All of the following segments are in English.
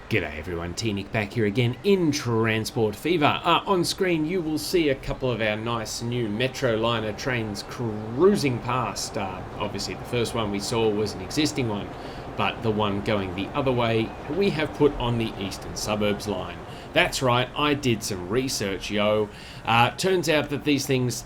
G'day everyone, T-Nick back here again in Transport Fever. On screen you will see a couple of our nice new Metro Liner trains cruising past. Obviously the first one we saw was an existing one, but the one going the other way we have put on the Eastern Suburbs line. That's right, I did some research, yo. Turns out that these things,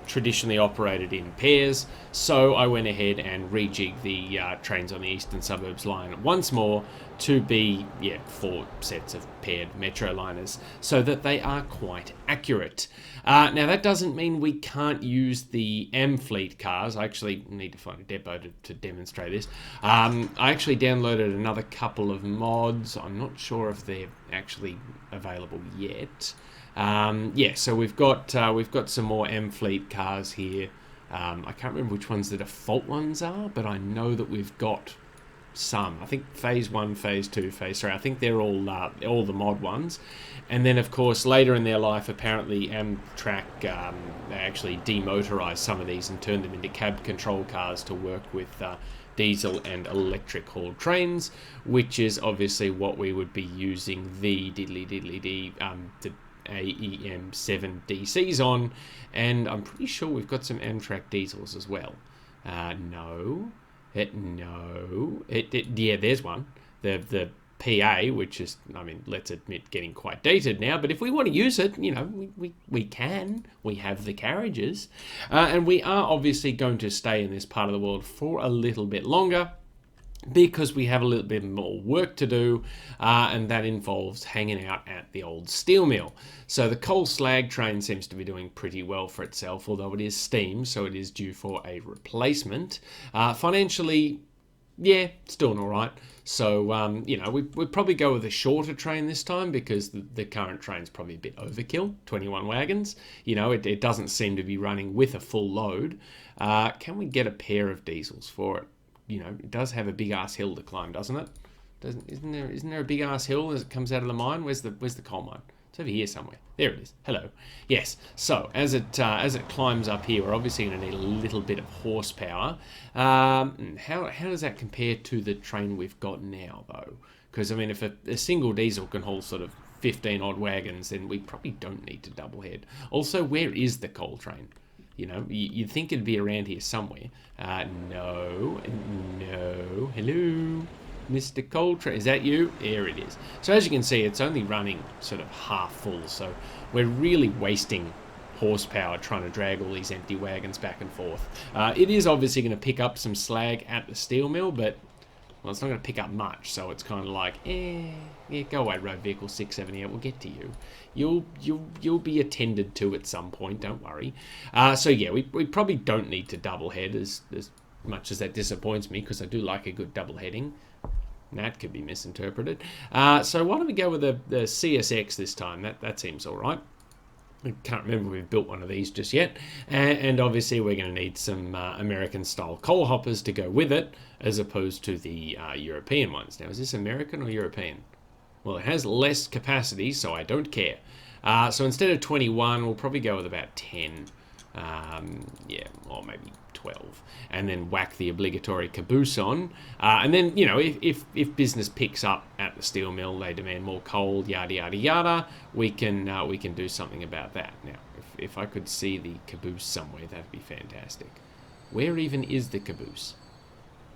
traditionally operated in pairs, so I went ahead and rejigged the trains on the Eastern Suburbs line once more to be, 4 sets of paired Metro liners, so that they are quite accurate. Now that doesn't mean we can't use the M Fleet cars. I actually need to find a depot to demonstrate this. I actually downloaded another couple of mods. I'm not sure if they're actually available yet. So we've got some more M Fleet cars here. I can't remember which ones the default ones are, but I know that we've got some. I think phase 1, phase 2, phase 3. I think they're all the mod ones. And then of course later in their life, apparently Amtrak they actually demotorized some of these and turned them into cab control cars to work with diesel and electric hauled trains, which is obviously what we would be using the AEM7 DCs on, and I'm pretty sure we've got some Amtrak diesels as well. There's one. The PA, which is, let's admit, getting quite dated now, but if we want to use it, we can. We have the carriages. And we are obviously going to stay in this part of the world for a little bit longer, because we have a little bit more work to do, and that involves hanging out at the old steel mill. So the coal slag train seems to be doing pretty well for itself, although it is steam, so it is due for a replacement. Financially, it's doing all right. So, we'd probably go with a shorter train this time, because the current train's probably a bit overkill, 21 wagons. It doesn't seem to be running with a full load. Can we get a pair of diesels for it? It does have a big ass hill to climb, doesn't it? Isn't there a big ass hill as it comes out of the mine? Where's the coal mine? It's over here somewhere. There it is. Hello. Yes. So as it climbs up here, we're obviously going to need a little bit of horsepower. How does that compare to the train we've got now, though? Because if a single diesel can haul sort of 15 odd wagons, then we probably don't need to double head. Also, where is the coal train? You'd think it'd be around here somewhere. No. Hello, Mr. Coltrane. Is that you? There it is. So as you can see, it's only running sort of half full. So we're really wasting horsepower trying to drag all these empty wagons back and forth. It is obviously going to pick up some slag at the steel mill, but it's not going to pick up much. So it's kind of like, go away, road vehicle 678. We'll get to you. You'll be attended to at some point. Don't worry. We probably don't need to double head as much as that disappoints me, because I do like a good double heading. That could be misinterpreted. So why don't we go with the CSX this time? That seems all right. I can't remember if we've built one of these just yet. And obviously we're going to need some American-style coal hoppers to go with it, as opposed to the European ones. Now, is this American or European? Well, it has less capacity, so I don't care. So instead of 21, we'll probably go with about 10. Or maybe 12. And then whack the obligatory caboose on. And then, if business picks up at the steel mill, they demand more coal, yada, yada, yada, we can do something about that. Now, if I could see the caboose somewhere, that'd be fantastic. Where even is the caboose?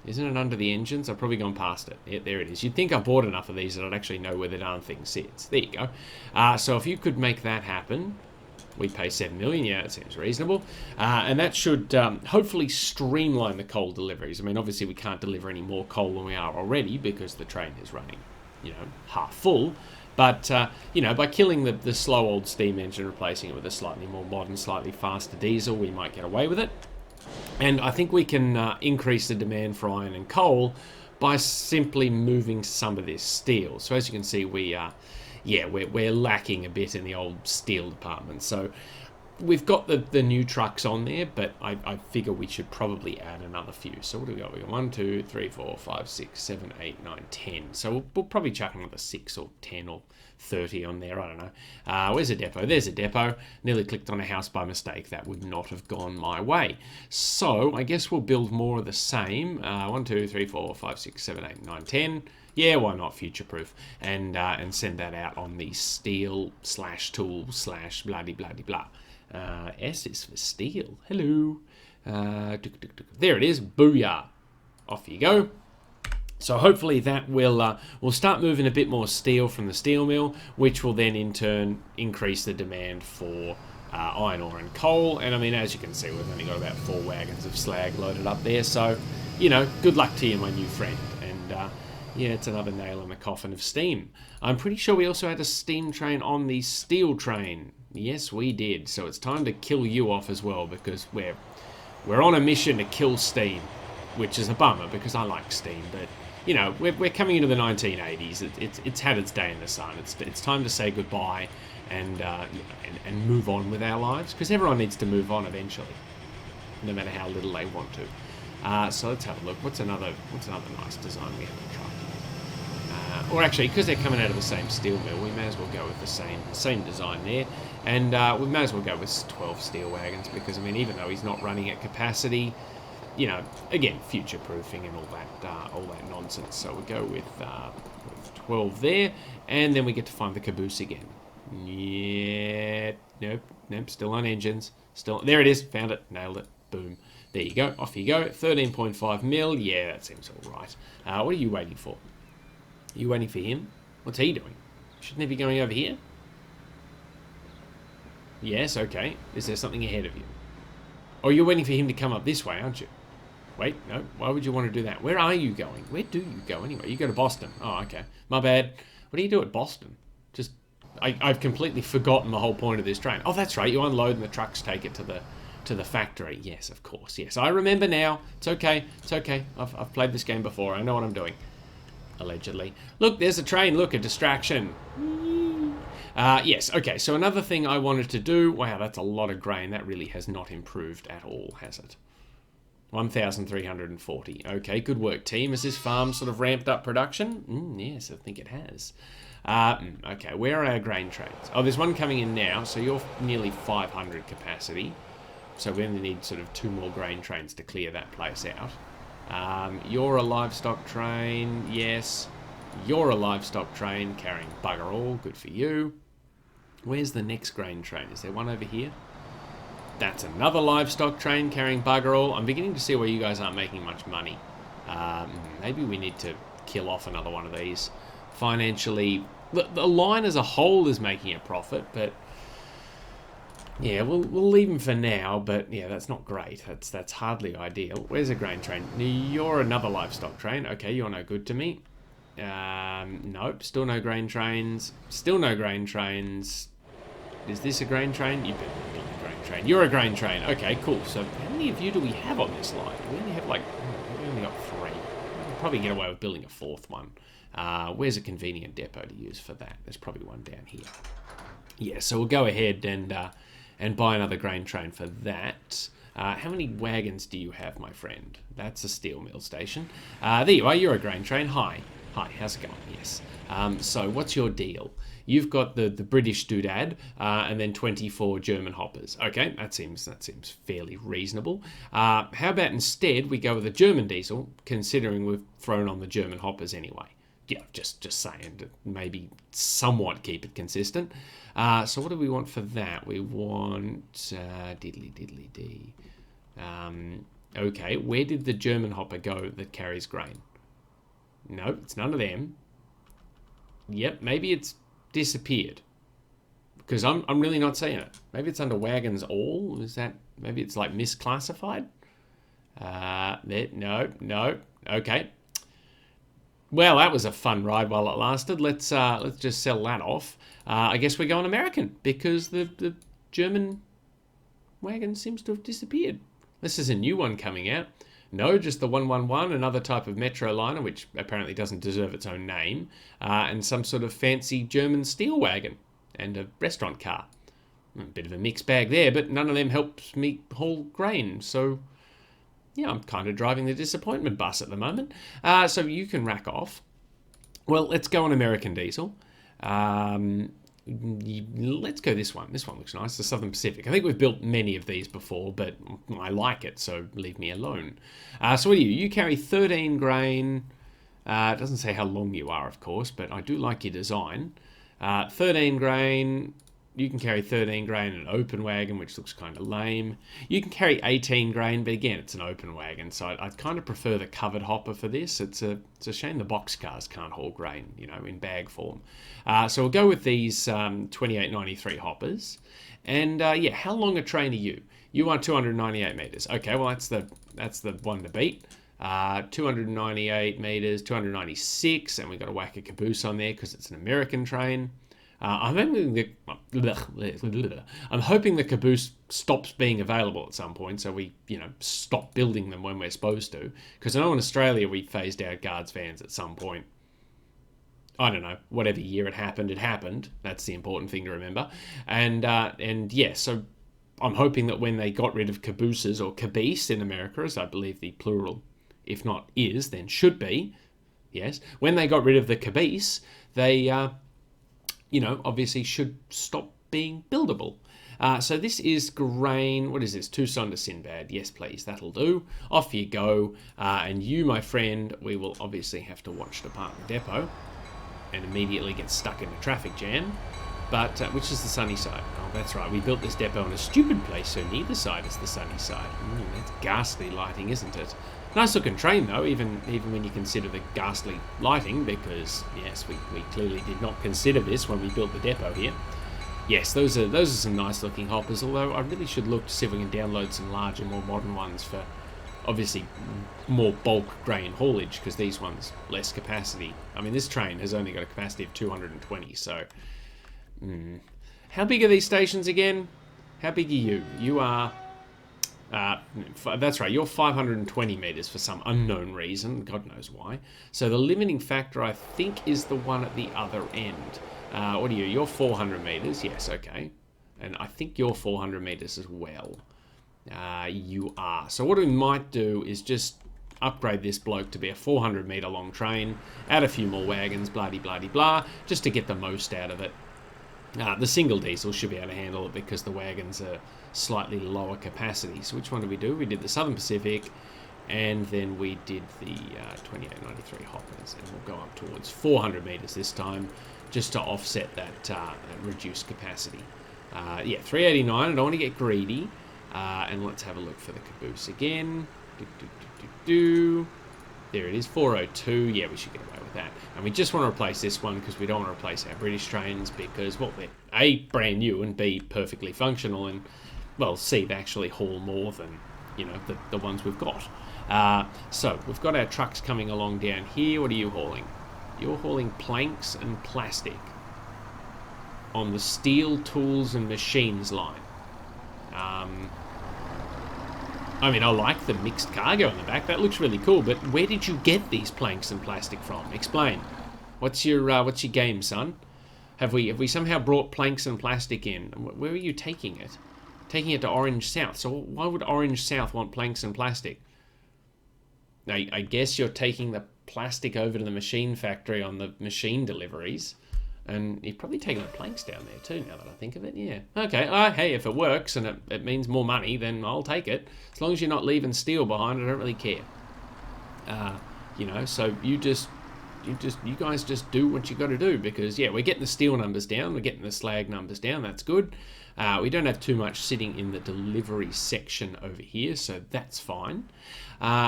Isn't it under the engines? I've probably gone past it. Yeah, there it is. You'd think I bought enough of these that I'd actually know where the darn thing sits. There you go. So if you could make that happen, we pay $7 million. Yeah, it seems reasonable. And that should hopefully streamline the coal deliveries. Obviously we can't deliver any more coal than we are already, because the train is running, half full. But, by killing the slow old steam engine, replacing it with a slightly more modern, slightly faster diesel, we might get away with it. And I think we can increase the demand for iron and coal by simply moving some of this steel. So as you can see, we're lacking a bit in the old steel department. So we've got the new trucks on there, but I figure we should probably add another few. So what do we got? We got 1, 2, 3, 4, 5, 6, 7, 8, 9, 10. So we'll probably chuck another 6 or 10 or 30 on there. I don't know. Where's a depot? There's a depot. Nearly clicked on a house by mistake. That would not have gone my way. So I guess we'll build more of the same. 1, 2, 3, 4, 5, 6, 7, 8, 9, 10. Yeah, why not future-proof and send that out on the steel/tool/ bloody bloody blah. S is for steel. Hello. There it is. Booyah. Off you go. So hopefully that will start moving a bit more steel from the steel mill, which will then in turn increase the demand for iron ore and coal. And I mean, as you can see, we've only got about 4 wagons of slag loaded up there. So, you know, good luck to you, my new friend. And yeah, it's another nail in the coffin of steam. I'm pretty sure we also had a steam train on the steel train. Yes, we did. So it's time to kill you off as well, because we're on a mission to kill steam, which is a bummer because I like steam, but you know, we're coming into the 1980s. It's had its day in the sun. It's time to say goodbye and and move on with our lives, because everyone needs to move on eventually, no matter how little they want to. So let's have a look. What's another nice design we have to try? Or actually, because they're coming out of the same steel mill, we may as well go with the same design there, and we may as well go with 12 steel wagons, because I mean, even though he's not running at capacity, you know, again, future-proofing and all that nonsense. So we go with 12 there, and then we get to find the caboose again. Yeah, nope, still on engines. Still, there it is, found it, nailed it, boom. There you go, off you go. 13.5 mil, yeah, that seems all right. What are you waiting for? Are you waiting for him? What's he doing? Shouldn't he be going over here? Yes, okay. Is there something ahead of you? Oh, you're waiting for him to come up this way, aren't you? Wait, no, why would you want to do that? Where are you going? Where do you go anyway? You go to Boston. Oh, okay. My bad. What do you do at Boston? Just, I've completely forgotten the whole point of this train. Oh, that's right. You unload and the trucks take it to the factory. Yes, of course. Yes, I remember now. It's okay. It's okay. I've played this game before. I know what I'm doing. Allegedly. Look, there's a train. Look, a distraction. Yes, okay. So another thing I wanted to do. Wow, that's a lot of grain. That really has not improved at all, has it? 1,340. Okay, good work, team. Has this farm sort of ramped up production? Yes, I think it has. Okay, where are our grain trains? Oh, there's one coming in now, so you're nearly 500 capacity. So we only need sort of 2 more grain trains to clear that place out. You're a livestock train, yes. You're a livestock train carrying bugger all, good for you. Where's the next grain train? Is there one over here? That's another livestock train carrying bugger all. I'm beginning to see why you guys aren't making much money. Maybe we need to kill off another one of these. Financially, the line as a whole is making a profit, but yeah, we'll leave them for now. But yeah, that's not great. That's hardly ideal. Where's a grain train? You're another livestock train. Okay, you're no good to me. Nope, still no grain trains. Still no grain trains. Is this a grain train? You better be a grain train. You're a grain train. Okay, cool. So how many of you do we have on this line? We only have we only got 3. We'll probably get away with building a 4th one. Where's a convenient depot to use for that? There's probably one down here. Yeah, so we'll go ahead and buy another grain train for that. How many wagons do you have, my friend? That's a steel mill station. There you are. You're a grain train. Hi, how's it going? Yes. So what's your deal? You've got the British doodad and then 24 German hoppers. Okay, that seems fairly reasonable. How about instead we go with a German diesel, considering we've thrown on the German hoppers anyway. Yeah, just saying to maybe somewhat keep it consistent. So what do we want for that? We want diddly dee. Okay, where did the German hopper go that carries grain? No, it's none of them. Yep, maybe it's disappeared, because I'm really not seeing it. Maybe it's under wagons all. Is that, maybe it's like misclassified? No. Okay. Well, that was a fun ride while it lasted. Let's just sell that off. I guess we're going American, because the German wagon seems to have disappeared. This is a new one coming out. No, just the 111, another type of metro liner, which apparently doesn't deserve its own name, and some sort of fancy German steel wagon, and a restaurant car. A bit of a mixed bag there, but none of them helps me haul grain, so yeah, I'm kind of driving the disappointment bus at the moment. So you can rack off. Well, let's go on American diesel. Let's go this one. This one looks nice, the Southern Pacific. I think we've built many of these before, but I like it, so leave me alone. So what do you? You carry 13 grain. It doesn't say how long you are, of course, but I do like your design. 13 grain. You can carry 13 grain in an open wagon, which looks kind of lame. You can carry 18 grain, but again, it's an open wagon, so I kind of prefer the covered hopper for this. It's a shame the box cars can't haul grain, in bag form. So we'll go with these 2893 hoppers. And yeah, how long a train are you? You are 298 meters. Okay, well that's the one to beat. 298 meters, 296, and we've got to whack a caboose on there because it's an American train. I'm hoping the caboose stops being available at some point, so we, stop building them when we're supposed to. Because I know in Australia we phased out guards vans at some point. I don't know, whatever year it happened. That's the important thing to remember. And yeah, so I'm hoping that when they got rid of cabooses, or caboose in America, as I believe the plural, if not is, then should be, yes, when they got rid of the caboose, they obviously should stop being buildable. So this is grain. What is this? Tucson to Sinbad. Yes, please. That'll do. Off you go. And you, my friend, we will obviously have to watch Department Depot and immediately get stuck in a traffic jam. But which is the sunny side? Oh, that's right. We built this depot in a stupid place, so neither side is the sunny side. That's ghastly lighting, isn't it? Nice looking train though, even when you consider the ghastly lighting, because yes, we clearly did not consider this when we built the depot here. Yes, those are some nice looking hoppers, although I really should look to see if we can download some larger, more modern ones for obviously more bulk grain haulage, because these ones less capacity. I mean, this train has only got a capacity of 220, so how big are these stations again? How big are you? You are that's right, you're 520 meters for some unknown reason, God knows why. So the limiting factor, I think, is the one at the other end. What are you? You're 400 meters, yes, okay. And I think you're 400 meters as well. You are. So what we might do is just upgrade this bloke to be a 400 meter long train, add a few more wagons, blah-de-blah-de-blah, just to get the most out of it. The single diesel should be able to handle it because the wagons are slightly lower capacity. So which one did we do? We did the Southern Pacific, and then we did the 2893 hoppers, and we'll go up towards 400 meters this time, just to offset that reduced capacity. Yeah, 389. I don't want to get greedy, and let's have a look for the caboose again. There it is, 402. Yeah, we should get away with that. And we just want to replace this one because we don't want to replace our British trains because, well, they're A, brand new, and B, perfectly functional, and, well, C, they actually haul more than, the ones we've got. So we've got our trucks coming along down here. What are you hauling? You're hauling planks and plastic on the steel tools and machines line. I mean, I like the mixed cargo in the back. That looks really cool. But where did you get these planks and plastic from? Explain. What's your game, son? Have we somehow brought planks and plastic in? Where are you taking it? Taking it to Orange South. So why would Orange South want planks and plastic? Now, I guess you're taking the plastic over to the machine factory on the machine deliveries. And you're probably taking the planks down there too, now that I think of it. Yeah. Okay. Hey, if it works and it means more money, then I'll take it. As long as you're not leaving steel behind, I don't really care. So you guys just do what you got to do, because yeah, we're getting the steel numbers down, we're getting the slag numbers down. That's good. We don't have too much sitting in the delivery section over here, so that's fine.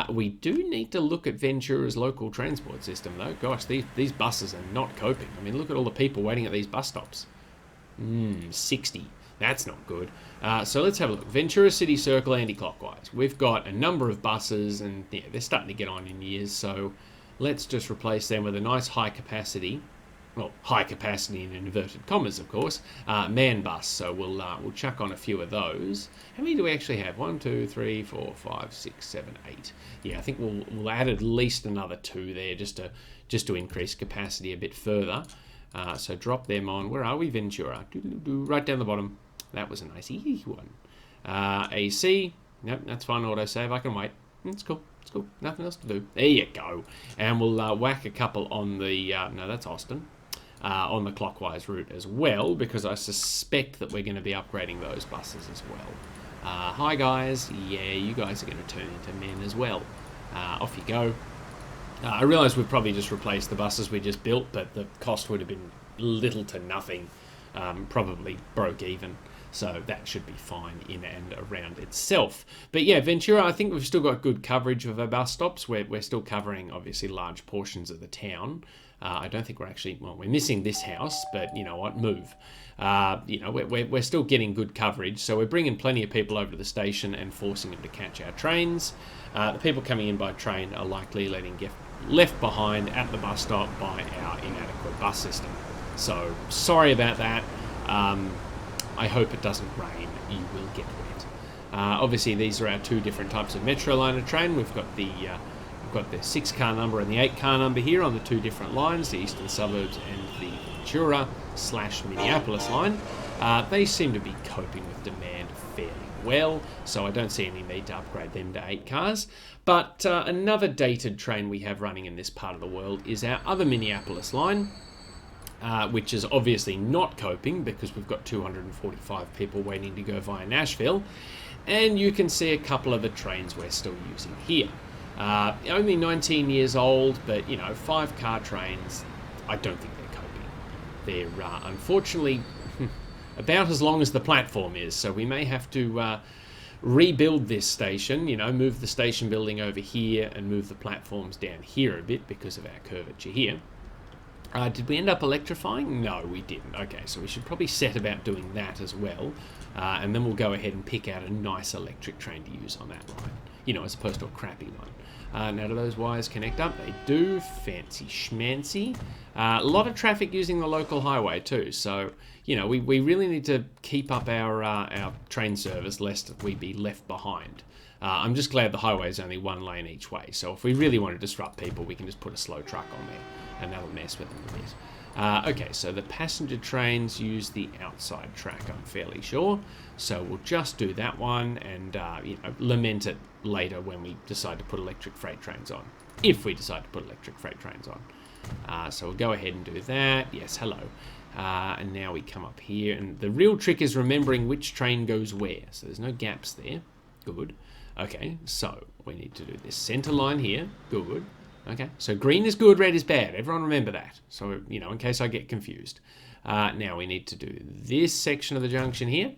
We do need to look at Ventura's local transport system, though. Gosh, these buses are not coping. I mean, look at all the people waiting at these bus stops. 60. That's not good. So let's have a look. Ventura City Circle anti-clockwise. We've got a number of buses, and yeah, they're starting to get on in years, so let's just replace them with a nice high capacity in inverted commas, of course, man bus. So we'll chuck on a few of those. How many do we actually have? 1, 2, 3, 4, 5, 6, 7, 8. Yeah, I think we'll add at least another 2 there just to increase capacity a bit further. So drop them on. Where are we, Ventura? Right down the bottom. That was a nice easy one. AC. Nope, that's fine. Autosave. I can wait. It's cool. It's cool. Nothing else to do. There you go. And we'll whack a couple on the... no, that's Austin. On the clockwise route as well, because I suspect that we're going to be upgrading those buses as well. Hi guys, yeah, you guys are going to turn into men as well. Off you go. I realise we've probably just replaced the buses we just built, but the cost would have been little to nothing, probably broke even. So that should be fine in and around itself. But yeah, Ventura, I think we've still got good coverage of our bus stops. We're still covering, obviously, large portions of the town. I don't think we're actually, well, we're missing this house, but you know what, move. We're still getting good coverage. So we're bringing plenty of people over to the station and forcing them to catch our trains. The people coming in by train are likely get left behind at the bus stop by our inadequate bus system. So sorry about that. I hope it doesn't rain. You will get wet. Obviously, these are our two different types of Metroliner train. We've got the 6-car number and the 8-car number here on the two different lines, the Eastern Suburbs and the Ventura/Minneapolis line. They seem to be coping with demand fairly well, so I don't see any need to upgrade them to 8 cars. But another dated train we have running in this part of the world is our other Minneapolis line, which is obviously not coping because we've got 245 people waiting to go via Nashville. And you can see a couple of the trains we're still using here. Only 19 years old, but 5-car trains, I don't think they're coping. They're unfortunately about as long as the platform is, so we may have to rebuild this station, move the station building over here and move the platforms down here a bit because of our curvature here. Did we end up electrifying? No, we didn't. Okay, so we should probably set about doing that as well. And then we'll go ahead and pick out a nice electric train to use on that line, as opposed to a crappy one. Now, do those wires connect up? They do. Fancy schmancy. A lot of traffic using the local highway too. So, we really need to keep up our train service lest we be left behind. I'm just glad the highway is only one lane each way. So if we really want to disrupt people, we can just put a slow truck on there. And that'll mess with them a bit. Okay, so the passenger trains use the outside track, I'm fairly sure. So we'll just do that one and lament it later when we decide to put electric freight trains on. If we decide to put electric freight trains on. So we'll go ahead and do that. Yes, hello. And now we come up here. And the real trick is remembering which train goes where. So there's no gaps there. Good. Okay, so we need to do this center line here. Good. Okay, so green is good, red is bad. Everyone remember that. So, in case I get confused. Now we need to do this section of the junction here.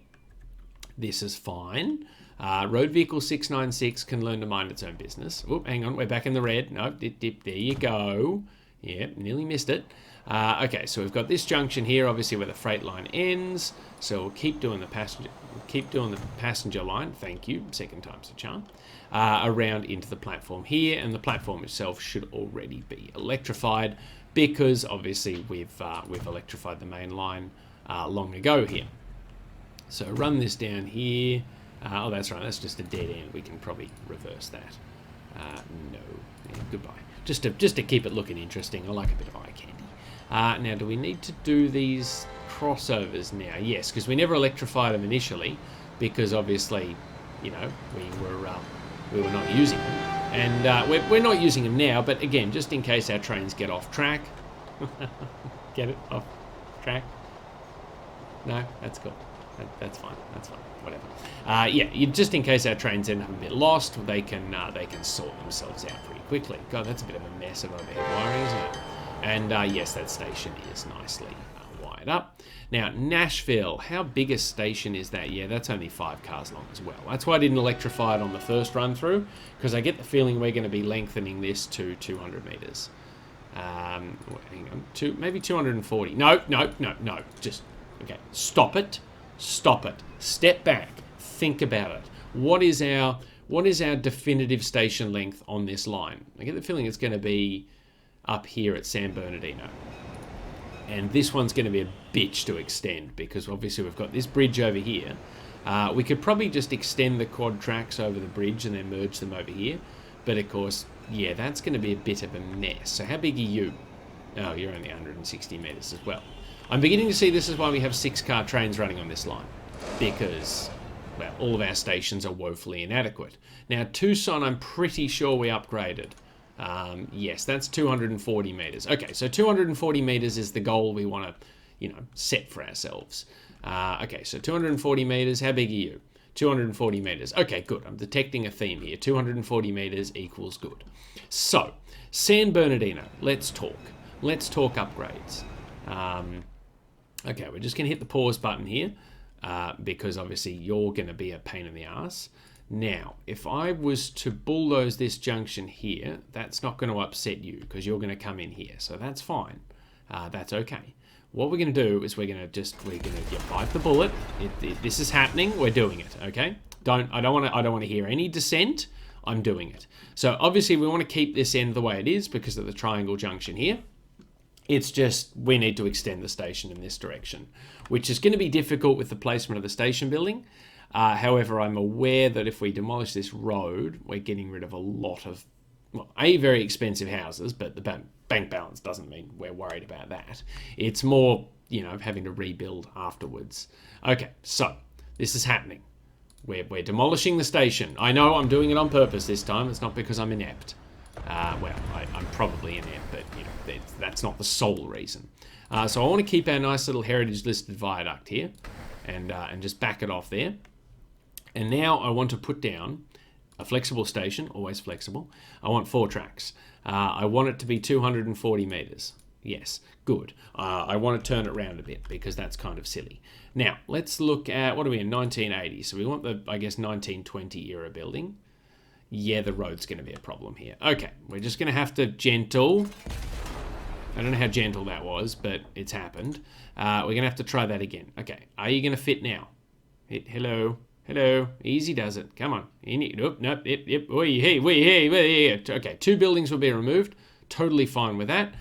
This is fine. Road vehicle 696 can learn to mind its own business. Oh, hang on, we're back in the red. No, dip, there you go. Yep, nearly missed it. Okay, so we've got this junction here, obviously where the freight line ends. So we'll keep doing the passenger line. Thank you. Second time's the charm. Around into the platform here, and the platform itself should already be electrified because obviously we've electrified the main line long ago here. So run this down here. Oh, that's right. That's just a dead end. We can probably reverse that. No. Yeah, goodbye. Just to keep it looking interesting. I like a bit of eye candy. Now, do we need to do these crossovers now? Yes, because we never electrified them initially because obviously, we were not using them. And we're not using them now, but again, just in case our trains get off track. Get it? Off track? No? That's cool. That's fine. That's fine. Whatever. Just in case our trains end up a bit lost, they can sort themselves out pretty quickly. God, that's a bit of a mess of overhead wiring, isn't it? And yes, that station is nicely wired up. Now, Nashville, how big a station is that? Yeah, that's only 5 cars long as well. That's why I didn't electrify it on the first run through, because I get the feeling we're going to be lengthening this to 200 meters. Hang on, maybe 240. No. Just, okay, stop it. Step back. Think about it. What is our definitive station length on this line? I get the feeling it's going to be up here at San Bernardino. And this one's going to be a bitch to extend because obviously we've got this bridge over here. We could probably just extend the quad tracks over the bridge and then merge them over here. But of course, yeah, that's going to be a bit of a mess. So how big are you? Oh, you're only 160 meters as well. I'm beginning to see this is why we have 6-car trains running on this line. Because, well, all of our stations are woefully inadequate. Now, Tucson, I'm pretty sure we upgraded. Yes, that's 240 meters. Okay, so 240 meters is the goal we want to, set for ourselves. Okay, so 240 meters, how big are you? 240 meters. Okay, good. I'm detecting a theme here. 240 meters equals good. So, San Bernardino, let's talk. Let's talk upgrades. Okay, we're just going to hit the pause button here because obviously you're going to be a pain in the ass. Now, if I was to bulldoze this junction here, that's not going to upset you because you're going to come in here. So that's fine. That's okay. What we're going to do is we're going to bite the bullet. This is happening. We're doing it. Okay. I don't want to hear any dissent. I'm doing it. So obviously we want to keep this end the way it is because of the triangle junction here. It's just we need to extend the station in this direction, which is going to be difficult with the placement of the station building. However, I'm aware that if we demolish this road, we're getting rid of a lot of, well, very expensive houses, but the bank balance doesn't mean we're worried about that. It's more, having to rebuild afterwards. Okay, so this is happening. We're demolishing the station. I know I'm doing it on purpose this time. It's not because I'm inept. Well, I'm probably inept, but that's not the sole reason. So I want to keep our nice little heritage listed viaduct here, and just back it off there. And now I want to put down a flexible station, always flexible. I want 4 tracks. I want it to be 240 meters. Yes, good. I want to turn it around a bit because that's kind of silly. Now, let's look at, what are we in, 1980? So we want the, 1920 era building. Yeah, the road's going to be a problem here. Okay, we're just going to have to gentle. I don't know how gentle that was, but it's happened. We're going to have to try that again. Okay, are you going to fit now? Hello. Easy does it. Come on. Nope. Yep. Okay, 2 buildings will be removed. Totally fine with that.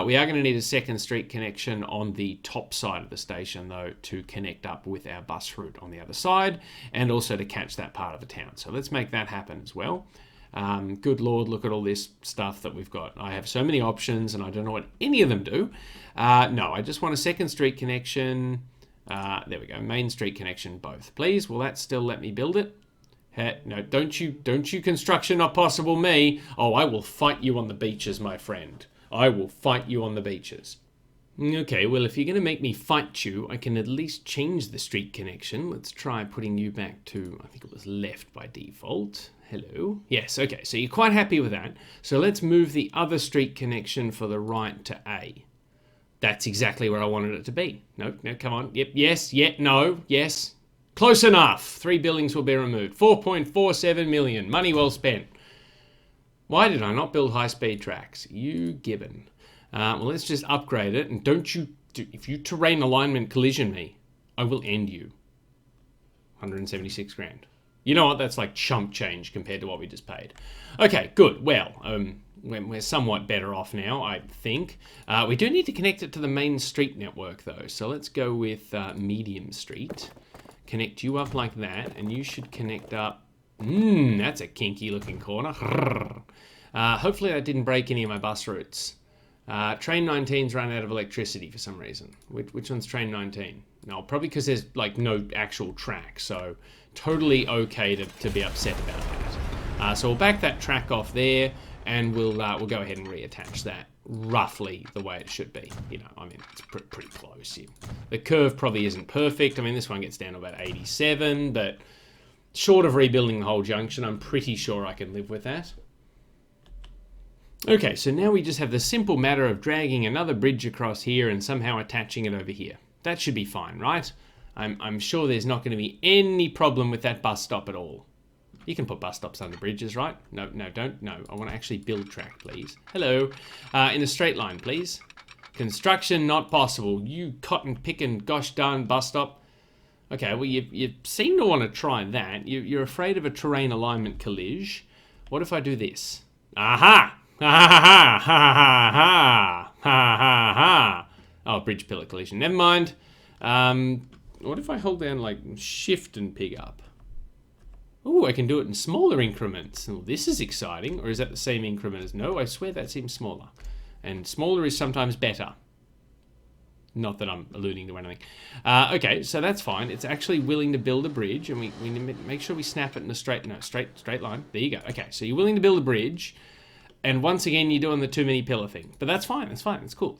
We are going to need a second street connection on the top side of the station, though, to connect up with our bus route on the other side and also to catch that part of the town. So let's make that happen as well. Good Lord, look at all this stuff that we've got. I have so many options and I don't know what any of them do. No, I just want a second street connection. There we go. Main street connection, both. Please, will that still let me build it? No, don't you construction not possible me. Oh, I will fight you on the beaches, my friend. I will fight you on the beaches. Okay, well, if you're going to make me fight you, I can at least change the street connection. Let's try putting you back to, I think it was left by default. Hello. Yes, okay, so you're quite happy with that. So let's move the other street connection for the right to A. That's exactly where I wanted it to be. No, come on. Yep, yes, no, yes. Close enough. 3 buildings will be removed. 4.47 million. Money well spent. Why did I not build high-speed tracks? You gibbon. Well, let's just upgrade it. And if you terrain alignment collision me, I will end you. 176 grand. You know what? That's like chump change compared to what we just paid. Okay, good. Well, we're somewhat better off now, I think. We do need to connect it to the main street network, though. So let's go with medium street. Connect you up like that, and you should connect up. That's a kinky-looking corner. Hopefully that didn't break any of my bus routes. Train 19's run out of electricity for some reason. Which one's train 19? No, probably because there's like no actual track, so totally okay to be upset about that. So we'll back that track off there, and we'll go ahead and reattach that roughly the way it should be. It's pretty close. The curve probably isn't perfect. This one gets down to about 87, but short of rebuilding the whole junction, I'm pretty sure I can live with that. Okay, so now we just have the simple matter of dragging another bridge across here and somehow attaching it over here. That should be fine, right? I'm sure there's not going to be any problem with that bus stop at all. You can put bus stops under bridges, right? No, don't. No, I want to actually build track, please. Hello. In a straight line, please. Construction not possible. You cotton picking gosh darn bus stop. Okay, well, you seem to want to try that. You're afraid of a terrain alignment collision. What if I do this? Aha! Ha ha ha ha ha ha ha ha ha. Oh, bridge pillar collision. Never mind. What if I hold down like shift and pick up? Oh, I can do it in smaller increments. Oh, this is exciting. Or is that the same increment as... No, I swear that seems smaller. And smaller is sometimes better. Not that I'm alluding to anything. Okay, so that's fine. It's actually willing to build a bridge, and we need to make sure we snap it in a straight line. There you go. Okay, so you're willing to build a bridge, and once again you're doing the too many pillar thing. But that's fine. It's fine. It's cool.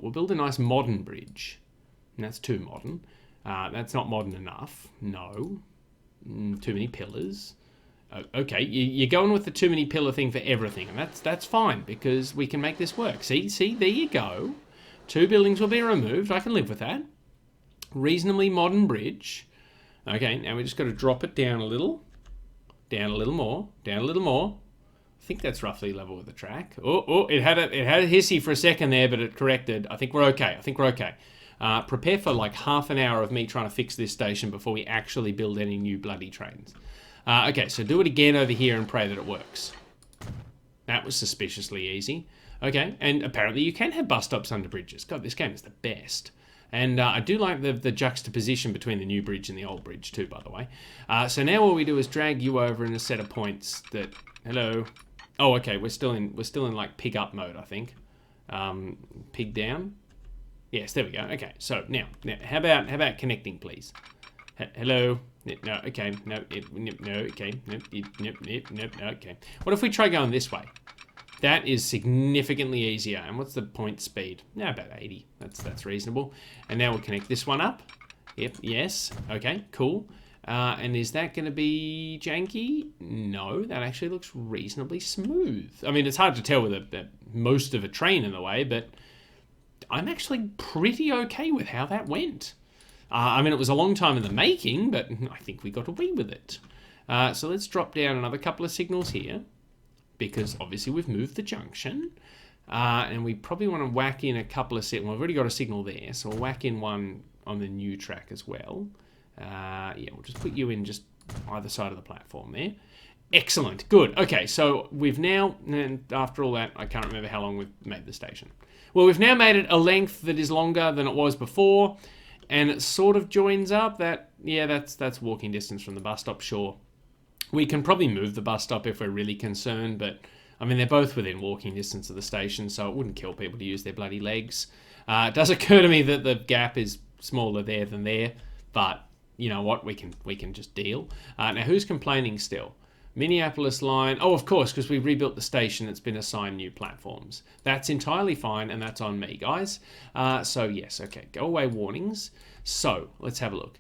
We'll build a nice modern bridge. And that's too modern. That's not modern enough. No. Too many pillars. Okay, you're going with the too many pillar thing for everything, and that's fine, because we can make this work. See, there you go. 2 buildings will be removed. I can live with that. Reasonably modern bridge. Okay, now we just got to drop it down a little. Down a little more. Down a little more. I think that's roughly level with the track. Oh, it had a hissy for a second there, but it corrected. I think we're okay. Prepare for like half an hour of me trying to fix this station before we actually build any new bloody trains. Okay, so do it again over here and pray that it works. That was suspiciously easy. Okay, and apparently you can have bus stops under bridges. God, this game is the best. And I do like the juxtaposition between the new bridge and the old bridge too, by the way. So now what we do is drag you over in a set of points that... Hello. Oh, okay, we're still in like pig up mode, I think. Pig down. Yes, there we go. Okay, so now how about connecting, please? Hello. No, okay. No, okay. Nope, okay. What if we try going this way? That is significantly easier. And what's the point speed? No, about 80. That's reasonable. And now we'll connect this one up. Yep, yes. Okay, cool. And is that going to be janky? No, that actually looks reasonably smooth. I mean, it's hard to tell with most of a train in the way, but I'm actually pretty okay with how that went. I mean, it was a long time in the making, but I think we got away with it. So let's drop down another couple of signals here, because obviously we've moved the junction. And we probably want to whack in a couple of signals. We've already got a signal there, so we'll whack in one on the new track as well. Yeah, we'll just put you in just either side of the platform there. Excellent, good. Okay, so we've now, and after all that, I can't remember how long we've made the station. Well, we've now made it a length that is longer than it was before, and it sort of joins up. That's walking distance from the bus stop, sure. We can probably move the bus stop if we're really concerned, but I mean, they're both within walking distance of the station, so it wouldn't kill people to use their bloody legs. It does occur to me that the gap is smaller there than there, but you know what? We can just deal. Now, who's complaining still? Minneapolis Line. Oh, of course, because we rebuilt the station. It's been assigned new platforms. That's entirely fine, and that's on me, guys. So, yes, okay. Go away warnings. So, let's have a look.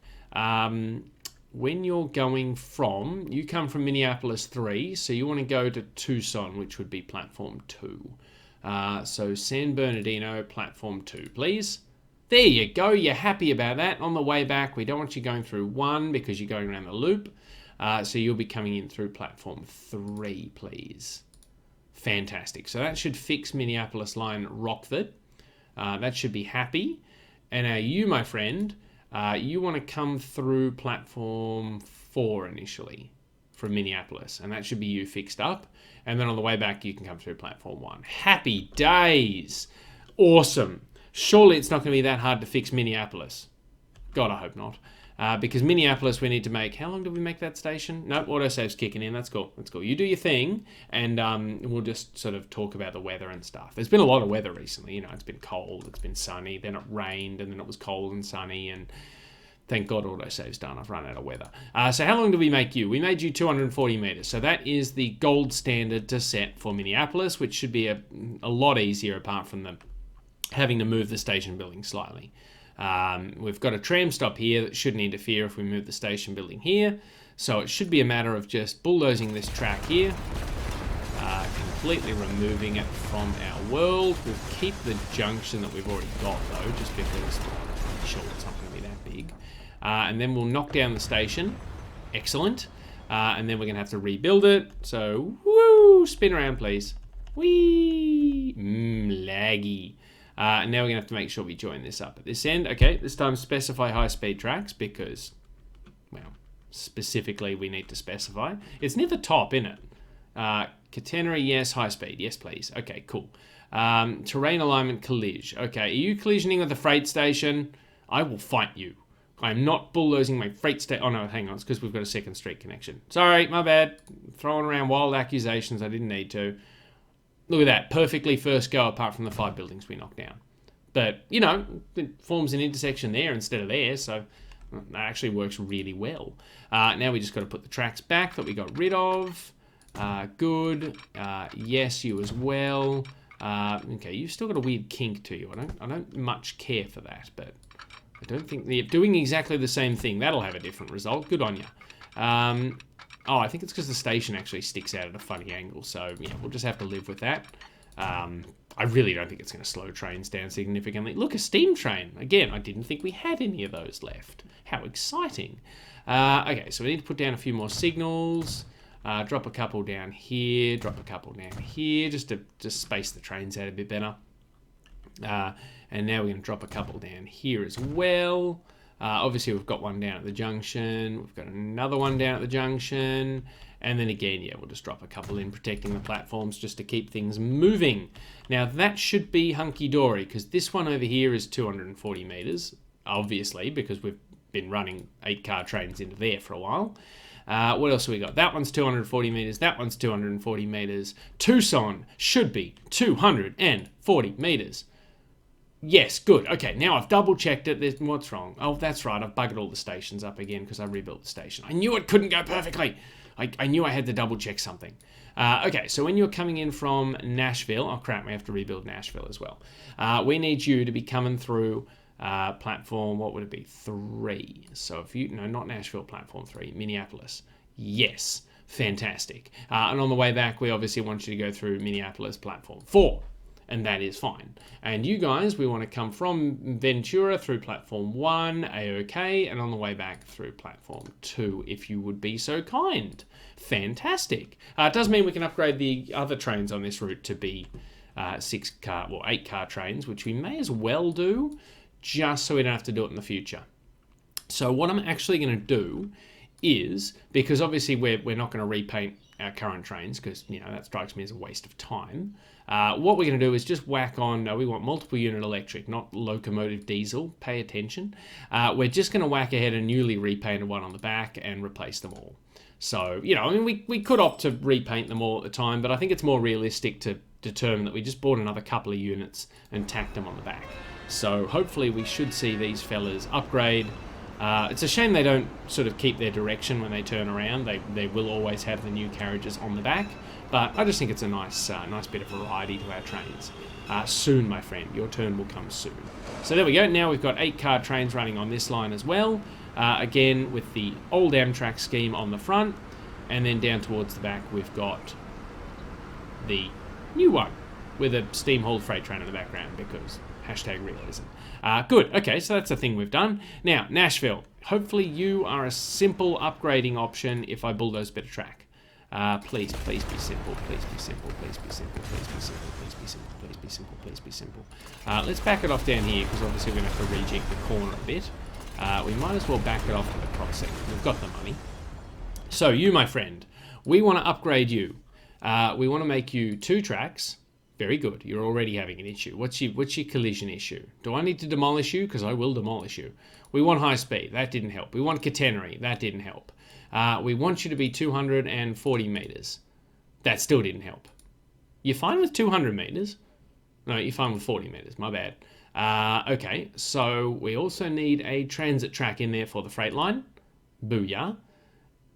When you're going from... You come from Minneapolis 3, so you want to go to Tucson, which would be platform 2. So, San Bernardino, platform 2, please. There you go. You're happy about that. On the way back, we don't want you going through 1 because you're going around the loop. So you'll be coming in through platform 3, please. Fantastic. So that should fix Minneapolis Line Rockford. That should be happy. And now you, my friend, you want to come through platform 4 initially from Minneapolis. And that should be you fixed up. And then on the way back, you can come through platform 1. Happy days. Awesome. Surely it's not going to be that hard to fix Minneapolis. God, I hope not. Because Minneapolis, we need to make... How long did we make that station? No, autosave's kicking in. That's cool. That's cool. You do your thing, and we'll just sort of talk about the weather and stuff. There's been a lot of weather recently. You know, it's been cold, it's been sunny, then it rained, and then it was cold and sunny, and thank God autosave's done. I've run out of weather. So how long did we make you? We made you 240 meters. So that is the gold standard to set for Minneapolis, which should be a lot easier apart from the having to move the station building slightly. We've got a tram stop here that shouldn't interfere if we move the station building here. So it should be a matter of just bulldozing this track here, completely removing it from our world. We'll keep the junction that we've already got though, just because I'm sure it's not going to be that big. And then we'll knock down the station. Excellent. And then we're going to have to rebuild it. So, woo, spin around please. Whee! Laggy. And now we're going to have to make sure we join this up at this end. Okay, this time specify high-speed tracks because, well, specifically we need to specify. It's near the top, isn't it? Catenary, yes. High-speed, yes, please. Okay, cool. Terrain alignment collige. Okay, are you collisioning with the freight station? I will fight you. I'm not bulldozing my freight station. Oh, no, hang on. It's because we've got a second street connection. Sorry, my bad. Throwing around wild accusations. I didn't need to. Look at that. Perfectly first go apart from the 5 buildings we knocked down. But, you know, it forms an intersection there instead of there, so that actually works really well. Now we just got to put the tracks back that we got rid of. Good. Yes, you as well. Okay, you've still got a weird kink to you. I don't much care for that, but I don't think they're doing exactly the same thing. That'll have a different result. Good on you. Oh, I think it's because the station actually sticks out at a funny angle. So, yeah, we'll just have to live with that. I really don't think it's going to slow trains down significantly. Look, a steam train. Again, I didn't think we had any of those left. How exciting. Okay, so we need to put down a few more signals. Drop a couple down here. Drop a couple down here, just to space the trains out a bit better. And now we're going to drop a couple down here as well. Obviously, we've got one down at the junction. We've got another one down at the junction. And then again, yeah, we'll just drop a couple in, protecting the platforms just to keep things moving. Now, that should be hunky-dory, because this one over here is 240 metres, obviously, because we've been running 8-car trains into there for a while. What else have we got? That one's 240 metres. That one's 240 metres. Tucson should be 240 metres. Yes, good. Okay, now I've double-checked it. What's wrong? Oh, that's right. I've buggered all the stations up again because I rebuilt the station. I knew it couldn't go perfectly. I knew I had to double-check something. Okay, so when you're coming in from Nashville... Oh, crap, we have to rebuild Nashville as well. We need you to be coming through platform... What would it be? 3. So if you... No, not Nashville, platform 3. Minneapolis. Yes. Fantastic. And on the way back, we obviously want you to go through Minneapolis, platform 4. And that is fine. And you guys, we want to come from Ventura through platform 1, A-OK, and on the way back through platform 2, if you would be so kind. Fantastic. It does mean we can upgrade the other trains on this route to be 8-car trains, which we may as well do, just so we don't have to do it in the future. So what I'm actually going to do is, because obviously we're not going to repaint our current trains, because, you know, that strikes me as a waste of time. What we're going to do is just whack on, we want multiple unit electric, not locomotive diesel, pay attention. We're just going to whack ahead a newly repainted one on the back and replace them all. So, you know, I mean, we could opt to repaint them all at the time, but I think it's more realistic to determine that we just bought another couple of units and tacked them on the back. So hopefully we should see these fellas upgrade. It's a shame they don't sort of keep their direction when they turn around. They will always have the new carriages on the back, but I just think it's a nice bit of variety to our trains. Soon, my friend, your turn will come soon. So there we go. Now we've got 8-car trains running on this line as well. Again, with the old Amtrak scheme on the front, and then down towards the back we've got the new one with a steam-hauled freight train in the background, because #realism. Good. Okay, so that's the thing we've done. Now, Nashville. Hopefully you are a simple upgrading option if I bulldoze a bit of track. Please be simple. Please be simple. Please be simple. Please be simple. Please be simple. Please be simple. Please be simple. Let's back it off down here, because obviously we're going to have to rejig the corner a bit. We might as well back it off to the cross section. We've got the money. So you, my friend, we want to upgrade you. We want to make you 2 tracks. Very good. You're already having an issue. What's your collision issue? Do I need to demolish you? Because I will demolish you. We want high speed. That didn't help. We want catenary. That didn't help. We want you to be 240 metres. That still didn't help. You're fine with 200 metres? No, you're fine with 40 metres. My bad. Okay, so we also need a transit track in there for the freight line. Booyah.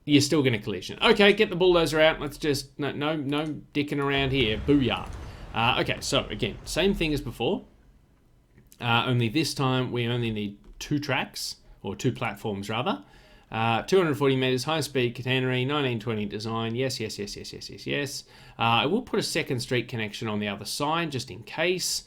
You're still going to collision. Okay, get the bulldozer out. Let's just... No dicking around here. Booyah. Okay, so again, same thing as before. Only this time we only need 2 tracks, or 2 platforms rather. 240 metres, high speed, catenary, 1920 design. Yes. I will put a second street connection on the other side just in case,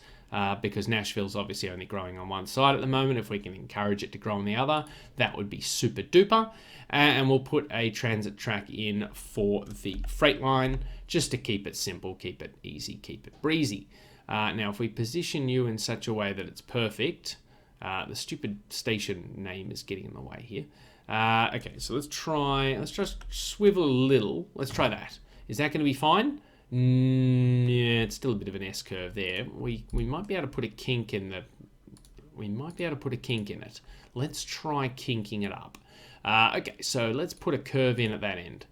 because Nashville's obviously only growing on one side at the moment. If we can encourage it to grow on the other, that would be super duper. And we'll put a transit track in for the freight line just to keep it simple, keep it easy, keep it breezy. Now, if we position you in such a way that it's perfect, the stupid station name is getting in the way here. Okay, so let's just swivel a little. Let's try that. Is that going to be fine? Yeah, it's still a bit of an S-curve there. We might be able to put a kink in the... We might be able to put a kink in it. Let's try kinking it up. Okay, so let's put a curve in at that end.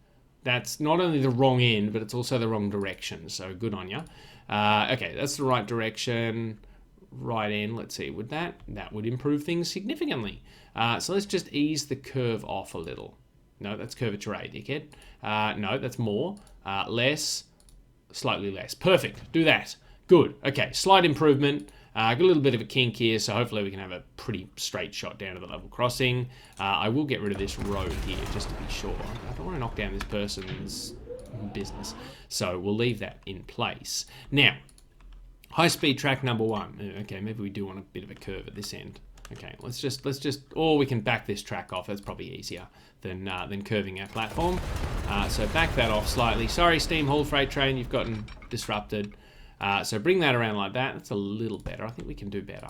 That's not only the wrong end, but it's also the wrong direction, so good on ya. Okay, that's the right direction. Right end, let's see, that would improve things significantly. So let's just ease the curve off a little. No, that's curvature A, dickhead. No, that's more. Less, slightly less. Perfect, do that. Good, okay, slight improvement. Got a little bit of a kink here, so hopefully we can have a pretty straight shot down to the level crossing. I will get rid of this road here, just to be sure. I don't want to knock down this person's business, so we'll leave that in place. Now, high-speed track number 1. Okay, maybe we do want a bit of a curve at this end. Okay, let's just, or we can back this track off. That's probably easier than curving our platform. So back that off slightly. Sorry, steam haul freight train, you've gotten disrupted. So bring that around like that. That's a little better. I think we can do better.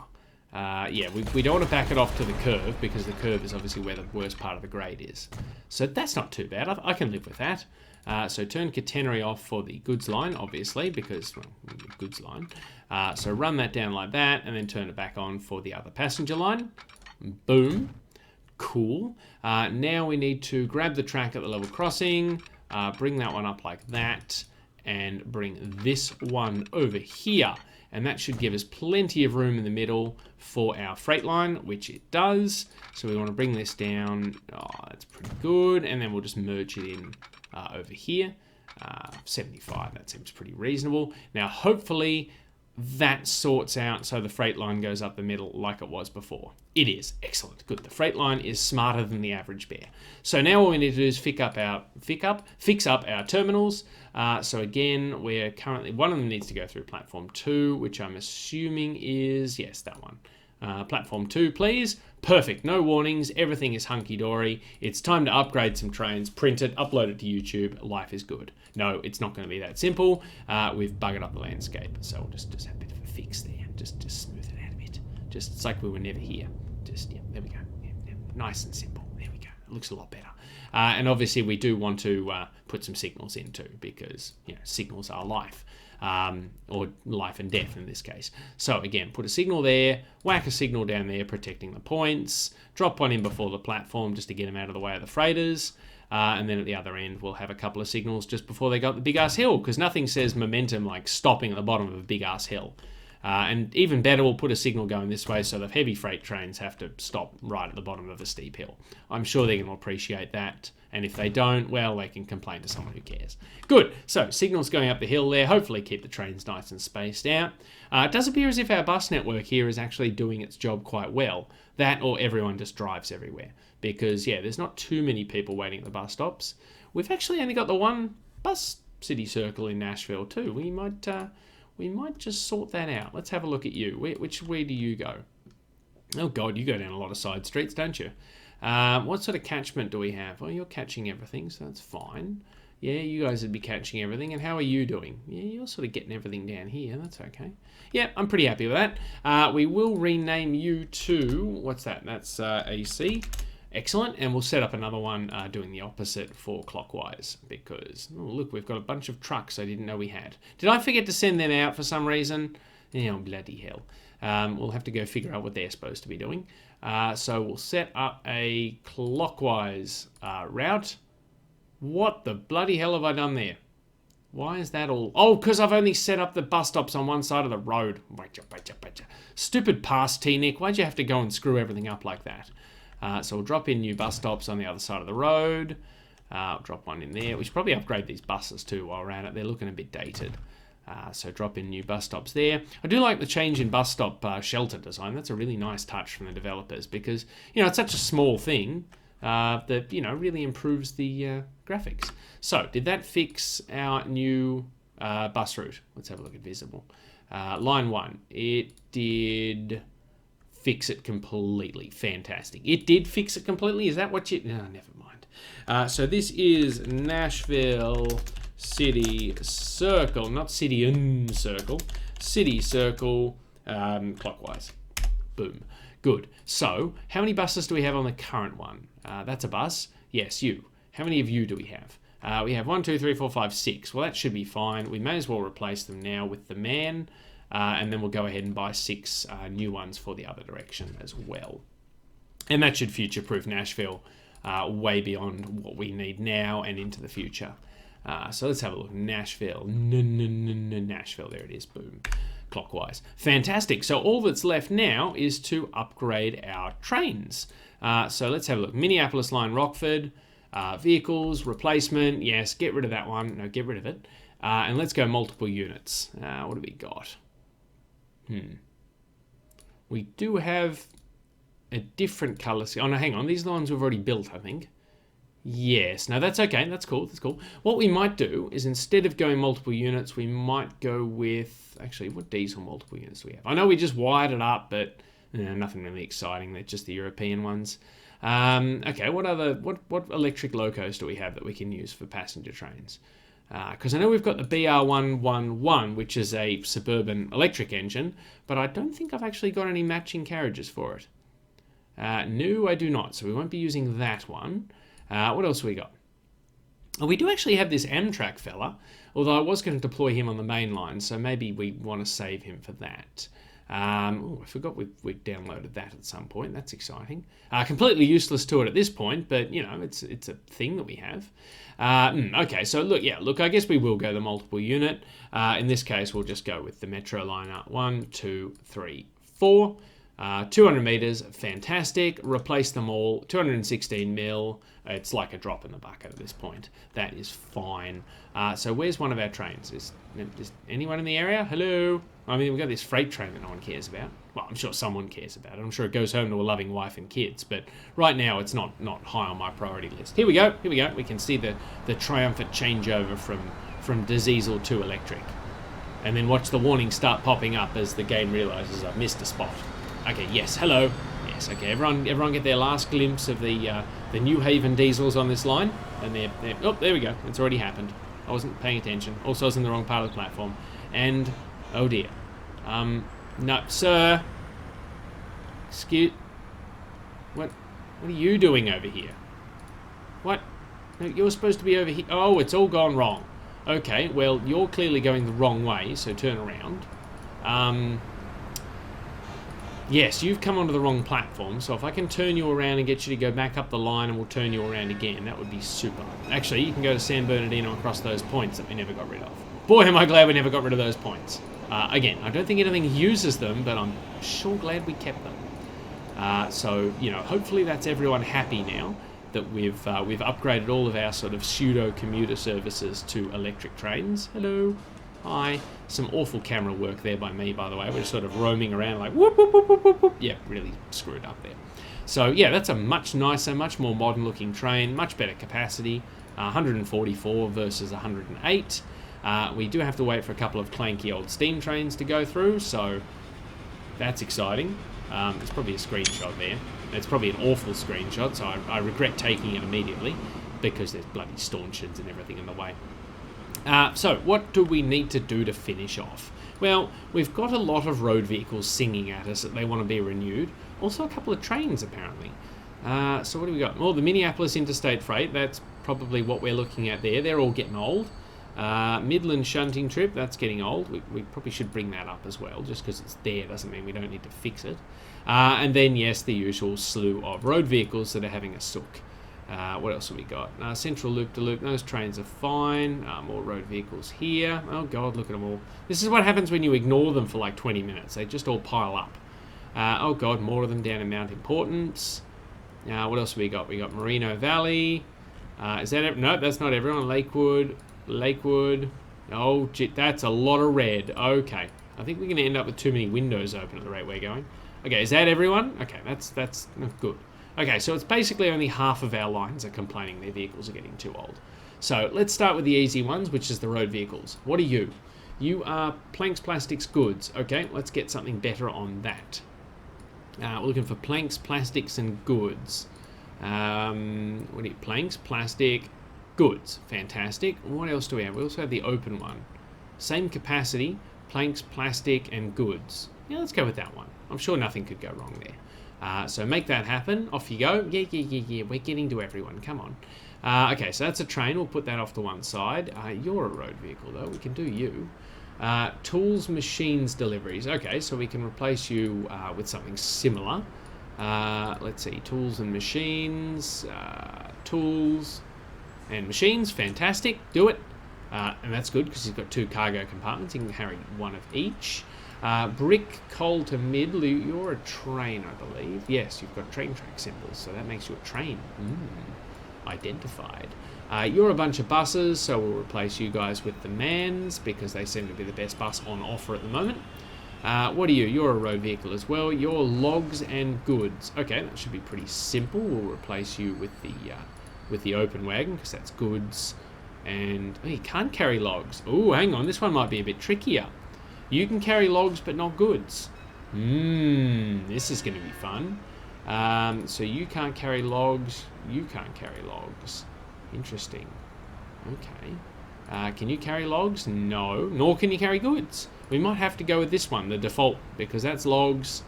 Yeah, we don't want to back it off to the curve, because the curve is obviously where the worst part of the grade is. So that's not too bad. I can live with that. So turn catenary off for the goods line, obviously, because, well, goods line. So run that down like that, and then turn it back on for the other passenger line. Boom. Cool. Now we need to grab the track at the level crossing, bring that one up like that, and bring this one over here. And that should give us plenty of room in the middle for our freight line, which it does. So we want to bring this down. Oh, that's pretty good. And then we'll just merge it in over here. 75, that seems pretty reasonable. Now, hopefully that sorts out so the freight line goes up the middle like it was before. It is. Excellent. Good. The freight line is smarter than the average bear. So now what we need to do is fix up our terminals. So again, we're currently, one of them needs to go through platform 2, which I'm assuming is, yes, that one. Platform 2, please. Perfect. No warnings. Everything is hunky-dory. It's time to upgrade some trains, print it, upload it to YouTube. Life is good. No, it's not going to be that simple. We've buggered up the landscape. So we'll just have a bit of a fix there. Just smooth it out a bit. Just, it's like we were never here. Just, yeah, there we go. Yeah, nice and simple. There we go. It looks a lot better. And obviously we do want to put some signals in too, because, you know, signals are life. Or life and death in this case. So again, put a signal there, whack a signal down there protecting the points, drop one in before the platform just to get them out of the way of the freighters, and then at the other end we'll have a couple of signals just before they go up the big ass hill, because nothing says momentum like stopping at the bottom of a big ass hill. And even better, we'll put a signal going this way so the heavy freight trains have to stop right at the bottom of a steep hill. I'm sure they're going to appreciate that. And if they don't, well, they can complain to someone who cares. Good. So signals going up the hill there. Hopefully keep the trains nice and spaced out. It does appear as if our bus network here is actually doing its job quite well. That or everyone just drives everywhere. Because, yeah, there's not too many people waiting at the bus stops. We've actually only got the one bus city circle in Nashville too. We might just sort that out. Let's have a look at you. Which way do you go? Oh, God, you go down a lot of side streets, don't you? What sort of catchment do we have? Well, you're catching everything, so that's fine. Yeah, you guys would be catching everything. And how are you doing? Yeah, you're sort of getting everything down here. That's okay. Yeah, I'm pretty happy with that. We will rename you to, what's that? That's AC. Excellent. And we'll set up another one doing the opposite for clockwise, because, oh, look, we've got a bunch of trucks I didn't know we had. Did I forget to send them out for some reason? Oh, bloody hell. We'll have to go figure out what they're supposed to be doing. So we'll set up a clockwise route. What the bloody hell have I done there? Why is that all? Oh, because I've only set up the bus stops on one side of the road. Stupid pass, T-Nick. Why'd you have to go and screw everything up like that? So we'll drop in new bus stops on the other side of the road. I'll drop one in there. We should probably upgrade these buses too while we're at it. They're looking a bit dated. So drop in new bus stops there. I do like the change in bus stop shelter design. That's a really nice touch from the developers, because, you know, it's such a small thing that, you know, really improves the graphics. So did that fix our new bus route? Let's have a look at visible. Line 1. It did fix it completely. Fantastic. It did fix it completely. Is that what you... No, never mind. So this is Nashville City Circle, not City Circle. City Circle, clockwise. Boom. Good. So, how many buses do we have on the current one? That's a bus. Yes, you. How many of you do we have? We have 1, 2, 3, 4, 5, 6. Well, that should be fine. We may as well replace them now with the man, and then we'll go ahead and buy 6 new ones for the other direction as well. And that should future-proof Nashville way beyond what we need now and into the future. So let's have a look. Nashville. Nashville. There it is. Boom. Clockwise. Fantastic. So all that's left now is to upgrade our trains. So let's have a look. Minneapolis Line, Rockford. Vehicles, replacement. Yes, get rid of that one. No, get rid of it. And let's go multiple units. What do we got? We do have a different colour. Oh, no, hang on. These are the ones we've already built, I think. Yes. No, that's okay. That's cool. That's cool. What we might do is instead of going multiple units, we might go with... Actually, what diesel multiple units do we have? I know we just wired it up, but nothing really exciting. They're just the European ones. Okay, what electric locos do we have that we can use for passenger trains? Because I know we've got the BR111, which is a suburban electric engine, but I don't think I've actually got any matching carriages for it. No, I do not, so we won't be using that one. What else have we got? Oh, we do actually have this Amtrak fella, although I was going to deploy him on the main line, so maybe we want to save him for that. I forgot we downloaded that at some point. That's exciting. Completely useless to it at this point, but you know, it's a thing that we have. Okay, so look, I guess we will go the multiple unit. In this case, we'll just go with the Metro liner. 1, 2, 3, 4. 200 meters, fantastic. Replace them all. 216 mil. It's like a drop in the bucket at this point. That is fine. So where's one of our trains? Is anyone in the area? Hello? I mean, we've got this freight train that no one cares about. Well, I'm sure someone cares about it. I'm sure it goes home to a loving wife and kids. But right now, it's not high on my priority list. Here we go. We can see the triumphant changeover from diesel to electric. And then watch the warnings start popping up as the game realizes I've missed a spot. Okay, yes, hello. Yes, okay, everyone get their last glimpse of the New Haven diesels on this line. And they're oh, there we go. It's already happened. I wasn't paying attention. Also, I was in the wrong part of the platform. And, oh dear. No, sir. Excuse... What are you doing over here? What? No, you're supposed to be over here. Oh, it's all gone wrong. Okay, well, you're clearly going the wrong way, so turn around. Yes, you've come onto the wrong platform, so if I can turn you around and get you to go back up the line and we'll turn you around again, that would be super. Actually, you can go to San Bernardino across those points that we never got rid of. Boy, am I glad we never got rid of those points. Again, I don't think anything uses them, but I'm sure glad we kept them. So, you know, hopefully that's everyone happy now that we've upgraded all of our sort of pseudo-commuter services to electric trains. Hello. Hi. Some awful camera work there by me, by the way. We're just sort of roaming around like whoop, whoop, whoop, whoop, whoop, whoop. Yeah, really screwed up there. So, yeah, that's a much nicer, much more modern-looking train, much better capacity, 144 versus 108. We do have to wait for a couple of clanky old steam trains to go through, so that's exciting. It's probably a screenshot there. It's probably an awful screenshot, so I regret taking it immediately because there's bloody stanchions and everything in the way. So, what do we need to do to finish off? Well, we've got a lot of road vehicles singing at us that they want to be renewed. Also, a couple of trains, apparently. So, what do we got? Well, the Minneapolis Interstate Freight, that's probably what we're looking at there. They're all getting old. Midland Shunting Trip, that's getting old. We probably should bring that up as well. Just because it's there doesn't mean we don't need to fix it. And then, yes, the usual slew of road vehicles that are having a sook. What else have we got? Central Loop-to-Loop, those trains are fine. More road vehicles here. Oh god, look at them all. This is what happens when you ignore them for like 20 minutes. They just all pile up. Oh god, more of them down in Mount Importance. What else have we got? We got Merino Valley. Is that it? No, that's not everyone. Lakewood. Oh, gee, that's a lot of red. Okay. I think we're going to end up with too many windows open at the rate we're going. Okay, is that everyone? Okay, that's good. Okay, so it's basically only half of our lines are complaining their vehicles are getting too old. So let's start with the easy ones, which is the road vehicles. What are you? You are planks, plastics, goods. Okay, let's get something better on that. We're looking for planks, plastics, and goods. What are you? Planks, plastic, goods. Fantastic. What else do we have? We also have the open one. Same capacity, planks, plastic, and goods. Yeah, let's go with that one. I'm sure nothing could go wrong there. So make that happen. Off you go. Yeah. We're getting to everyone. Come on. Okay, so that's a train. We'll put that off to one side. You're a road vehicle, though. We can do you. Tools, machines, deliveries. Okay, so we can replace you with something similar. Let's see. Tools and machines. Tools and machines. Fantastic. Do it. And that's good because he's got 2 cargo compartments. He can carry one of each. Brick, coal to mid. You're a train, I believe. Yes, you've got train track symbols, so that makes you a train. Identified. You're a bunch of buses, so we'll replace you guys with the Mans because they seem to be the best bus on offer at the moment. What are you? You're a road vehicle as well. You're logs and goods. Okay, that should be pretty simple. We'll replace you with the open wagon because that's goods. And you can't carry logs. Oh, hang on. This one might be a bit trickier. You can carry logs but not goods. This is going to be fun. So you can't carry logs. You can't carry logs. Interesting. Okay. Can you carry logs? No. Nor can you carry goods. We might have to go with this one, the default, because that's logs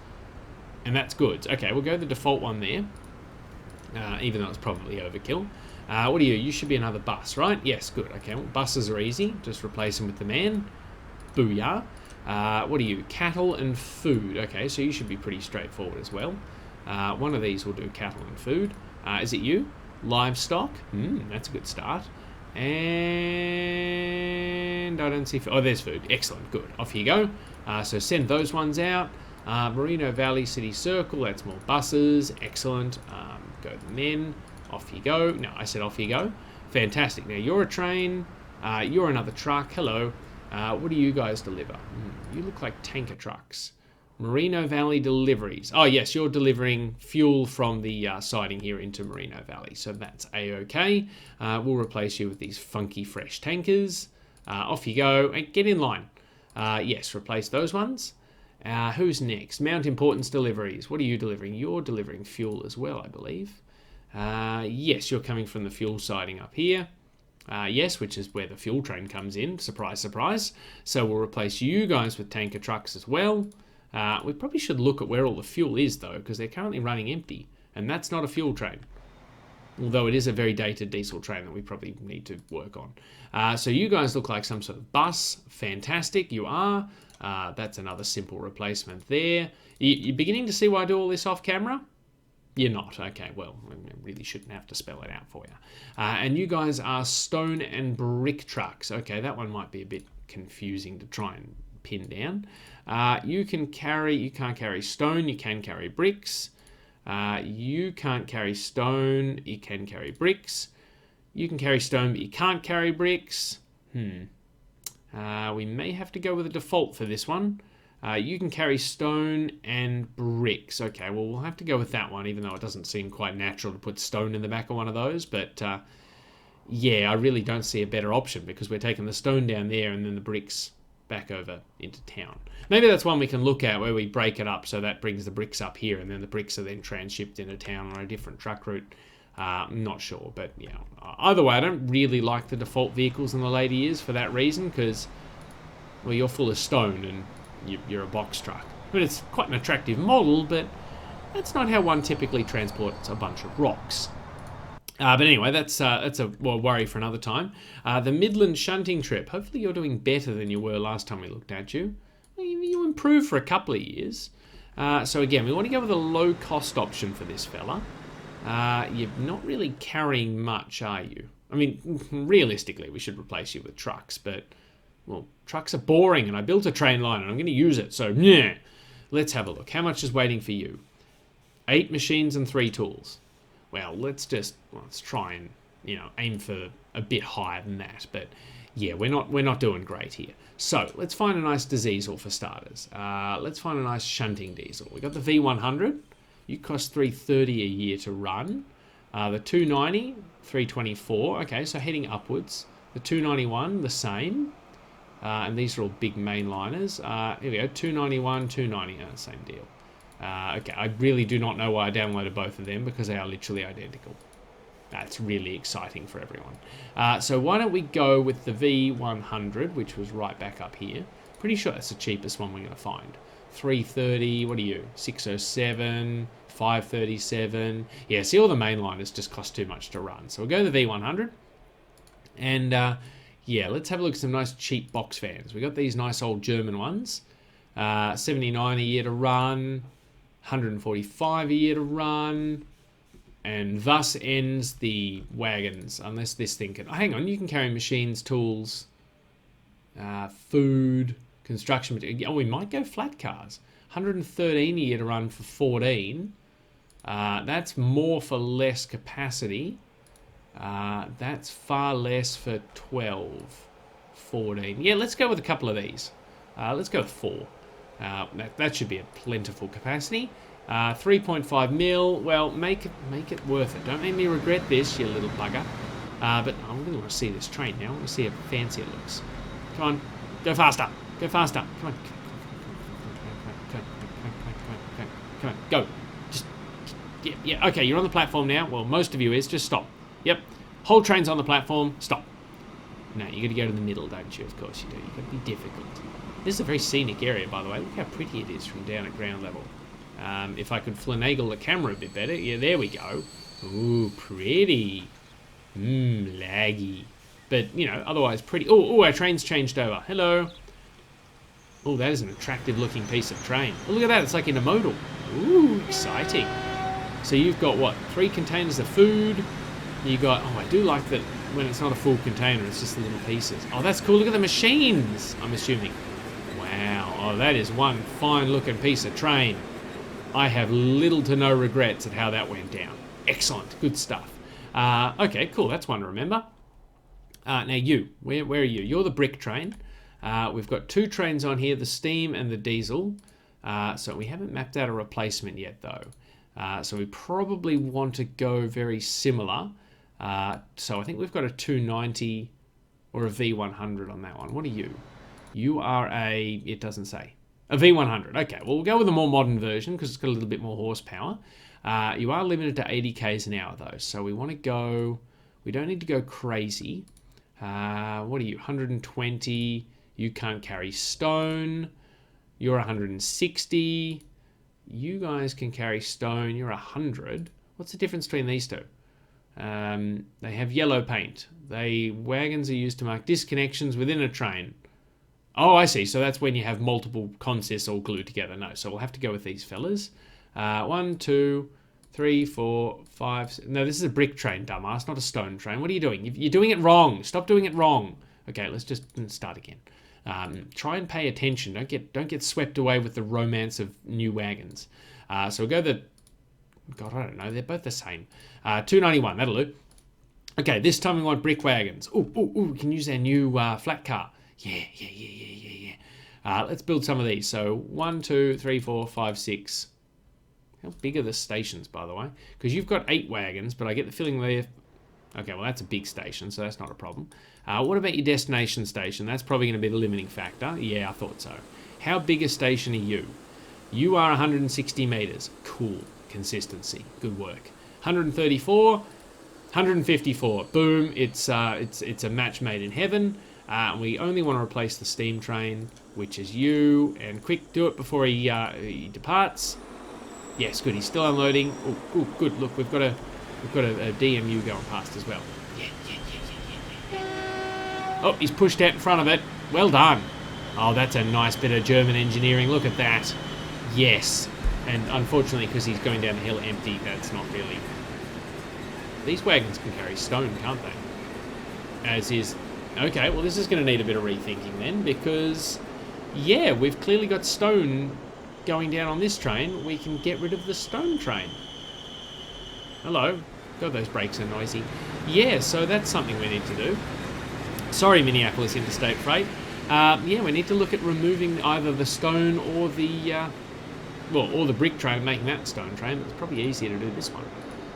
and that's goods. Okay, we'll go the default one there, even though it's probably overkill. What are you? You should be another bus, right? Yes, good. Okay, well, buses are easy. Just replace them with the man. Booyah. What are you? Cattle and food. Okay, so you should be pretty straightforward as well. One of these will do cattle and food. Is it you? Livestock. That's a good start. And I don't see... Oh, there's food. Excellent. Good. Off you go. So send those ones out. Merino Valley City Circle. That's more buses. Excellent. Go the men. Off you go. No, I said off you go. Fantastic. Now, you're a train. You're another truck. Hello. What do you guys deliver? You look like tanker trucks. Merino Valley deliveries. Oh, yes, you're delivering fuel from the siding here into Merino Valley. So that's A-OK. We'll replace you with these funky fresh tankers. Off you go. And get in line. Yes, replace those ones. Who's next? Mount Importance deliveries. What are you delivering? You're delivering fuel as well, I believe. Yes, you're coming from the fuel siding up here. Yes, which is where the fuel train comes in. Surprise, surprise. So we'll replace you guys with tanker trucks as well. We probably should look at where all the fuel is, though, because they're currently running empty. And that's not a fuel train. Although it is a very dated diesel train that we probably need to work on. So you guys look like some sort of bus. Fantastic, you are. That's another simple replacement there. You're beginning to see why I do all this off camera? You're not. Okay, well, I really shouldn't have to spell it out for you. And you guys are stone and brick trucks. Okay, that one might be a bit confusing to try and pin down. You can't carry stone, you can carry bricks. You can't carry stone, you can carry bricks. You can carry stone, but you can't carry bricks. We may have to go with a default for this one. You can carry stone and bricks. Okay, well, we'll have to go with that one, even though it doesn't seem quite natural to put stone in the back of one of those. But, yeah, I really don't see a better option because we're taking the stone down there and then the bricks back over into town. Maybe that's one we can look at where we break it up so that brings the bricks up here and then the bricks are then transshipped into town on a different truck route. I'm not sure, but yeah. Either way, I don't really like the default vehicles in the later years for that reason because, well, you're full of stone and you're a box truck. I mean, it's quite an attractive model, but that's not how one typically transports a bunch of rocks. But anyway, that's a worry for another time. The Midland shunting trip. Hopefully you're doing better than you were last time we looked at you. You improved for a couple of years. So again, we want to go with a low-cost option for this fella. You're not really carrying much, are you? I mean, realistically, we should replace you with trucks, but, well, trucks are boring, and I built a train line, and I'm going to use it, so, yeah. Let's have a look. How much is waiting for you? 8 machines and 3 tools. Well, let's try and, aim for a bit higher than that. But yeah, we're not doing great here. So let's find a nice diesel for starters. Let's find a nice shunting diesel. We got the V100. You cost $330 a year to run. The 290, $324. Okay, so heading upwards. The 291, the same. And these are all big mainliners. Here we go. 291, 290. Same deal. Okay, I really do not know why I downloaded both of them because they are literally identical. That's really exciting for everyone. So why don't we go with the V100, which was right back up here. Pretty sure that's the cheapest one we're going to find. 330, what are you? 607, 537. Yeah, see, all the mainliners just cost too much to run. So we'll go to the V100. And yeah, let's have a look at some nice cheap box fans. We got these nice old German ones. 79 a year to run. 145 a year to run, and thus ends the wagons, unless this thing can... Oh, hang on, you can carry machines, tools, food, construction material. Oh, we might go flat cars. 113 a year to run for 14. That's more for less capacity. That's far less for 12, 14. Yeah, let's go with a couple of these. Let's go with 4. That should be a plentiful capacity. 3.5 mil. Well, make it worth it. Don't make me regret this, you little bugger. But I really want to see this train now. I want to see how fancy it looks. Come on, go faster. Go faster. Come on. Come on, go. Just yeah. Okay, you're on the platform now. Well, most of you is. Just stop. Yep. Whole train's on the platform. Stop. No, you got to go to the middle, don't you? Of course you do. You've got to be difficult. This is a very scenic area, by the way. Look how pretty it is from down at ground level. If I could finagle the camera a bit better. Yeah, there we go. Ooh, pretty. Laggy. But, you know, otherwise pretty. Oh, our train's changed over. Hello. Oh, that is an attractive looking piece of train. Oh, look at that. It's like in a modal. Ooh, exciting. So you've got, what, 3 containers of food. You got, oh, I do like that when it's not a full container, it's just the little pieces. Oh, that's cool. Look at the machines, I'm assuming. Wow. Oh, that is one fine looking piece of train. I have little to no regrets at how that went down. Excellent. Good stuff. Okay, cool. That's one to remember. Now you, where are you? You're the brick train. We've got 2 trains on here, the steam and the diesel. So we haven't mapped out a replacement yet, though. So we probably want to go very similar. So I think we've got a 290 or a V100 on that one. What are you? You are it doesn't say. A V100. Okay, well, we'll go with a more modern version because it's got a little bit more horsepower. You are limited to 80 k's an hour, though. So we want to go... We don't need to go crazy. What are you? 120. You can't carry stone. You're 160. You guys can carry stone. You're 100. What's the difference between these two? They have yellow paint. Wagons are used to mark disconnections within a train. Oh, I see. So that's when you have multiple consists all glued together. No, so we'll have to go with these fellas. 1, 2, 3, 4, 5... No, this is a brick train, dumbass, not a stone train. What are you doing? You're doing it wrong. Stop doing it wrong. Okay, let's just start again. Try and pay attention. Don't get swept away with the romance of new wagons. So we'll go the... God, I don't know. They're both the same. 291, that'll do. Okay, this time we want brick wagons. Ooh, we can use our new flat car. Yeah. Let's build some of these. So 1, 2, 3, 4, 5, 6. How big are the stations, by the way? Because you've got 8 wagons, but I get the feeling they're... Okay, well, that's a big station, so that's not a problem. What about your destination station? That's probably going to be the limiting factor. Yeah, I thought so. How big a station are you? You are 160 meters. Cool. Consistency. Good work. 134, 154. Boom. It's a match made in heaven. We only want to replace the steam train, which is you. And quick, do it before he departs. Yes, good. He's still unloading. Oh, good. Look, we've got a DMU going past as well. Yeah. Oh, he's pushed out in front of it. Well done. Oh, that's a nice bit of German engineering. Look at that. Yes. And unfortunately, because he's going down the hill empty, that's not really... These wagons can carry stone, can't they? As is... Okay, well, this is going to need a bit of rethinking then, because... Yeah, we've clearly got stone going down on this train. We can get rid of the stone train. Hello. God, those brakes are noisy. Yeah, so that's something we need to do. Sorry, Minneapolis Interstate Freight. Yeah, we need to look at removing either the stone or the... or the brick train and making that stone train, but it's probably easier to do this one.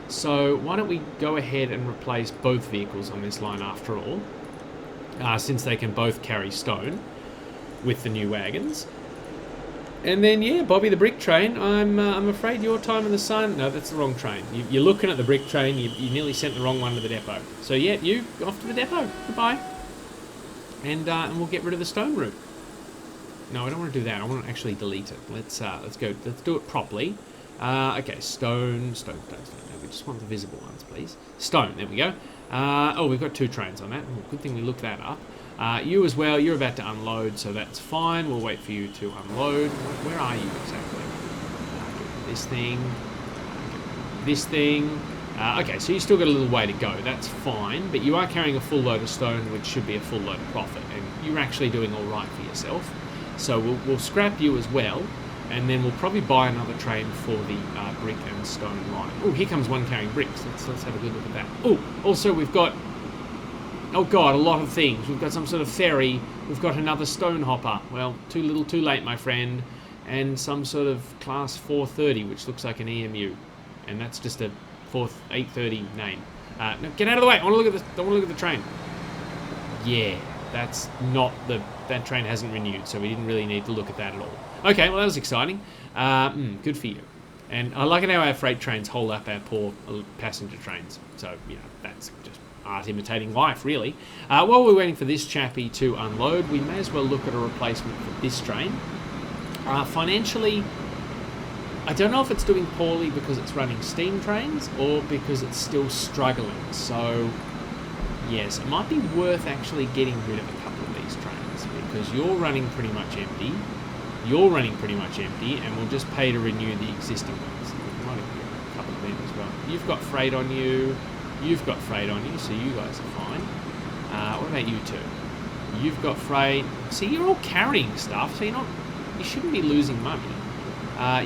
So why don't we go ahead and replace both vehicles on this line after all, since they can both carry stone with the new wagons. And then, yeah, Bobby the brick train, I'm afraid your time in the sun... No, that's the wrong train. You're looking at the brick train, you nearly sent the wrong one to the depot. So yeah, you, off to the depot. Goodbye. And we'll get rid of the stone route. No, I don't want to do that. I want to actually delete it. Let's go. Let's do it properly. Okay, stone. No, we just want the visible ones, please. Stone. There we go. Oh, we've got 2 trains on that. Oh, good thing we looked that up. You as well. You're about to unload, so that's fine. We'll wait for you to unload. Where are you exactly? This thing. This thing. Okay, so you still got a little way to go. That's fine, but you are carrying a full load of stone, which should be a full load of profit, and you're actually doing all right for yourself. So we'll scrap you as well, and then we'll probably buy another train for the brick and stone line. Oh, here comes one carrying bricks. Let's have a good look at that. Oh, also we've got, oh god, a lot of things. We've got some sort of ferry. We've got another stone hopper. Well, too little, too late, my friend. and some sort of class 430, which looks like an EMU, and that's just a 830 name. No, get out of the way! I want to look at the train. Yeah, that's not that train hasn't renewed, so we didn't really need to look at that at all. Okay, well that was exciting. Good for you. And I like it how our freight trains hold up our poor passenger trains. So, that's just art imitating life, really. While we're waiting for this chappie to unload, we may as well look at a replacement for this train. Financially, I don't know if it's doing poorly because it's running steam trains or because it's still struggling. So, yes, it might be worth actually getting rid of a couple of these trains because you're running pretty much empty. You're running pretty much empty, and we'll just pay to renew the existing ones. We might even get a couple of them as well. You've got freight on you. You've got freight on you, so you guys are fine. What about you two? You've got freight. See, you're all carrying stuff, so you shouldn't be losing money.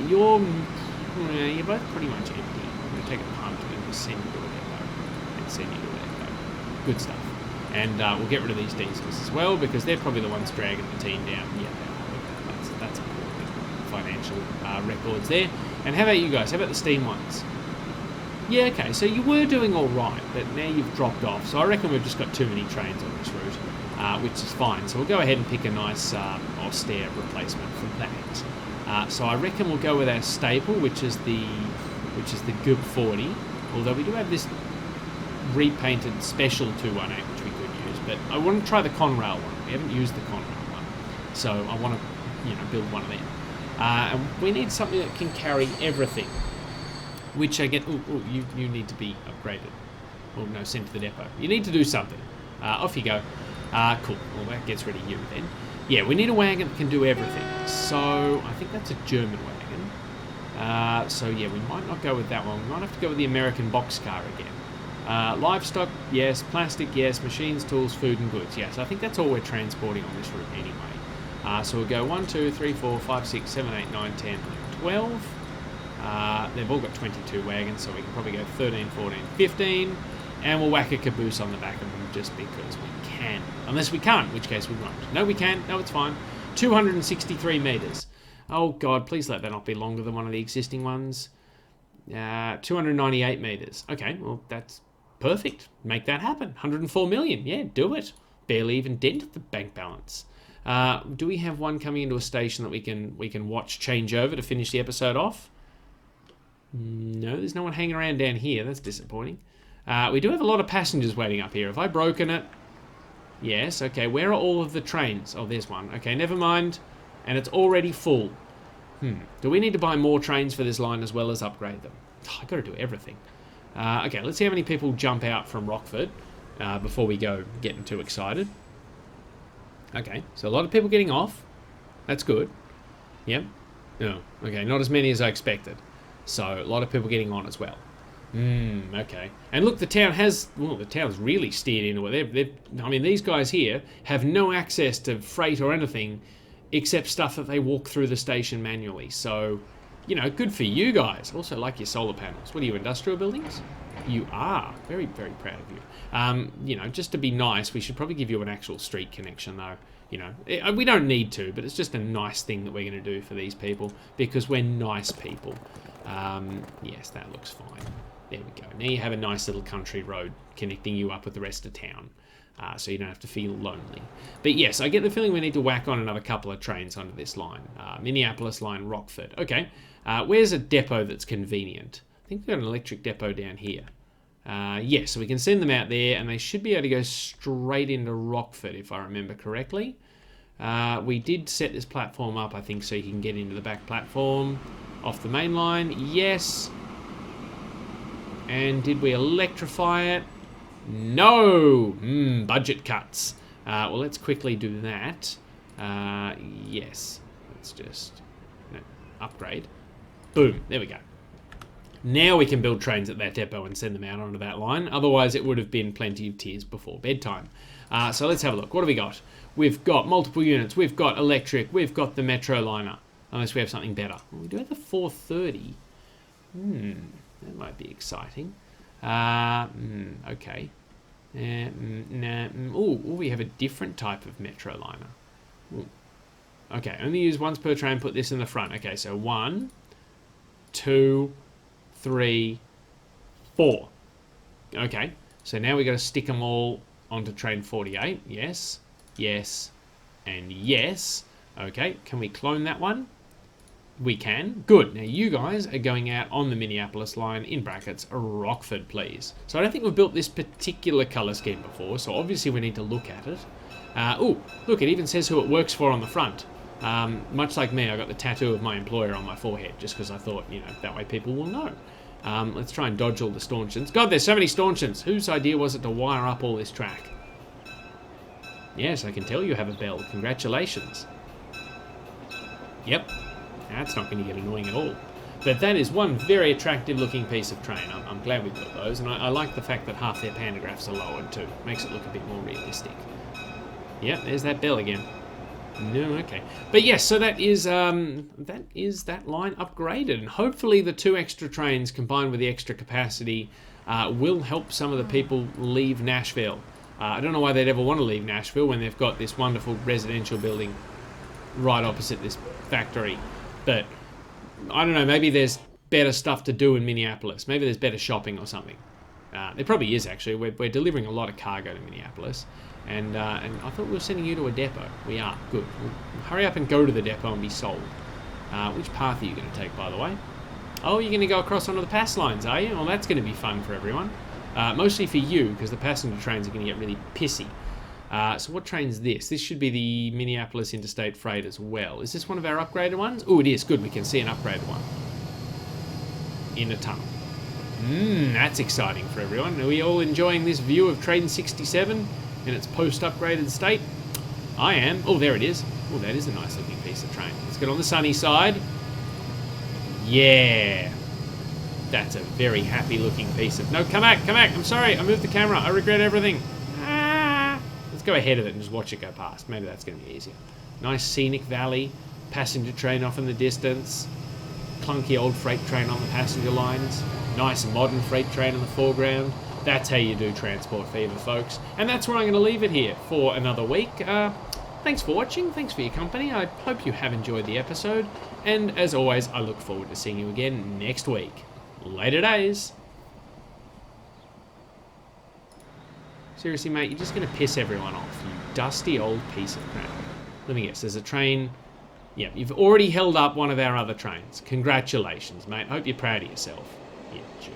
You're both pretty much empty. I'm going to take a punt and just send you to a depot. Good stuff. And we'll get rid of these diesels as well because they're probably the ones dragging the team down. Yeah, that's important. Financial records there. And how about you guys? How about the steam ones? Yeah, okay, so you were doing all right, but now you've dropped off. So I reckon we've just got too many trains on this route, which is fine. So we'll go ahead and pick a nice austere replacement for that. So I reckon we'll go with our staple, which is the GUB 40. Although we do have this repainted special 218, which we could use. But I want to try the Conrail one. We haven't used the Conrail one, so I want to build one of them. And we need something that can carry everything. Which I get. You need to be upgraded. Or no, sent to the depot. You need to do something. Off you go. Cool. Well, that gets rid of you then. Yeah, we need a wagon that can do everything. So I think that's a German wagon. So yeah, we might not go with that one. We might have to go with the American boxcar again. Livestock, yes. Plastic, yes. Machines, tools, food, and goods, yes. I think that's all we're transporting on this route anyway. So we'll go 1, 2, 3, 4, 5, 6, 7, 8, 9, 10, 12. They've all got 22 wagons, so we can probably go 13, 14, 15, and we'll whack a caboose on the back of them just because we can. Unless we can't, in which case we won't. No, we can. No, it's fine. 263 metres. Oh, God, please let that not be longer than one of the existing ones. 298 metres. Okay, well, that's perfect. Make that happen. 104 million. Yeah, do it. Barely even dented the bank balance. Do we have one coming into a station that we can watch change over to finish the episode off? No, there's no one hanging around down here. That's disappointing. We do have a lot of passengers waiting up here. Have I broken it? Yes, okay. Where are all of the trains? Oh, there's one. Okay, never mind. And it's already full. Do we need to buy more trains for this line as well as upgrade them? Oh, I've got to do everything. Okay, let's see how many people jump out from Rockford before we go getting too excited. Okay, so a lot of people getting off. That's good. Yep. No, okay, not as many as I expected. So a lot of people getting on as well. Okay. And look, the town's really steered into it. I mean, these guys here have no access to freight or anything except stuff that they walk through the station manually. So, good for you guys. Also like your solar panels. What are you, industrial buildings? You are. Very, very proud of you. Just to be nice, we should probably give you an actual street connection, though. We don't need to, but it's just a nice thing that we're going to do for these people because we're nice people. Yes, that looks fine. There we go. Now you have a nice little country road connecting you up with the rest of town, so you don't have to feel lonely. But yes, I get the feeling we need to whack on another couple of trains onto this line. Minneapolis Line, Rockford. Okay, where's a depot that's convenient? I think we've got an electric depot down here. Yes, so we can send them out there, and they should be able to go straight into Rockford, if I remember correctly. We did set this platform up, I think, so you can get into the back platform off the main line. Yes. And did we electrify it? No. Budget cuts. Well, let's quickly do that. Yes. Let's just upgrade. Boom. There we go. Now we can build trains at that depot and send them out onto that line. Otherwise, it would have been plenty of tears before bedtime. So let's have a look. What have we got? We've got multiple units. We've got electric. We've got the Metro liner. Unless we have something better. Well, we do have the 430. That might be exciting. Okay. We have a different type of Metro liner. Okay, only use once per train, put this in the front. Okay, so 1, 2, 3, 4. Okay, so now we got to stick them all onto train 48. Yes, yes, and yes. Okay, can we clone that one? We can. Good. Now you guys are going out on the Minneapolis line, in brackets, Rockford, please. So I don't think we've built this particular colour scheme before, so obviously we need to look at it. Oh, look, it even says who it works for on the front. Much like me, I got the tattoo of my employer on my forehead, just because I thought, you know, that way people will know. Let's try and dodge all the stanchions. God, there's so many stanchions. Whose idea was it to wire up all this track? Yes, I can tell you have a bell. Congratulations. Yep. That's not going to get annoying at all. But that is one very attractive looking piece of train. I'm glad we've got those, and I like the fact that half their pantographs are lowered too. Makes it look a bit more realistic. Yep, there's that bell again. No, okay. But yes, so that is that line upgraded, and hopefully the 2 extra trains combined with the extra capacity will help some of the people leave Nashville. I don't know why they'd ever want to leave Nashville when they've got this wonderful residential building right opposite this factory. But I don't know, maybe there's better stuff to do in Minneapolis. Maybe there's better shopping or something. There probably is, actually. We're delivering a lot of cargo to Minneapolis. And I thought we were sending you to a depot. We are. Good. We'll hurry up and go to the depot and be sold. Which path are you going to take, by the way? Oh, you're going to go across onto the pass lines, are you? Well, that's going to be fun for everyone. Mostly for you, because the passenger trains are going to get really pissy. So what train's this? This should be the Minneapolis Interstate Freight as well. Is this one of our upgraded ones? Oh, it is. Good. We can see an upgraded one. In a tunnel. That's exciting for everyone. Are we all enjoying this view of Train 67 in its post-upgraded state? I am. Oh, there it is. Oh, that is a nice looking piece of train. Let's get on the sunny side. Yeah. That's a very happy looking piece of... No, come back. I'm sorry. I moved the camera. I regret everything. Let's go ahead of it and just watch it go past. Maybe that's going to be easier. Nice scenic valley. Passenger train off in the distance. Clunky old freight train on the passenger lines. Nice modern freight train in the foreground. That's how you do Transport Fever, folks. And that's where I'm going to leave it here for another week. Thanks for watching. Thanks for your company. I hope you have enjoyed the episode. And as always, I look forward to seeing you again next week. Later days. Seriously, mate, you're just going to piss everyone off, you dusty old piece of crap. Let me guess, there's a train... Yeah, you've already held up one of our other trains. Congratulations, mate. Hope you're proud of yourself. Yeah, sure.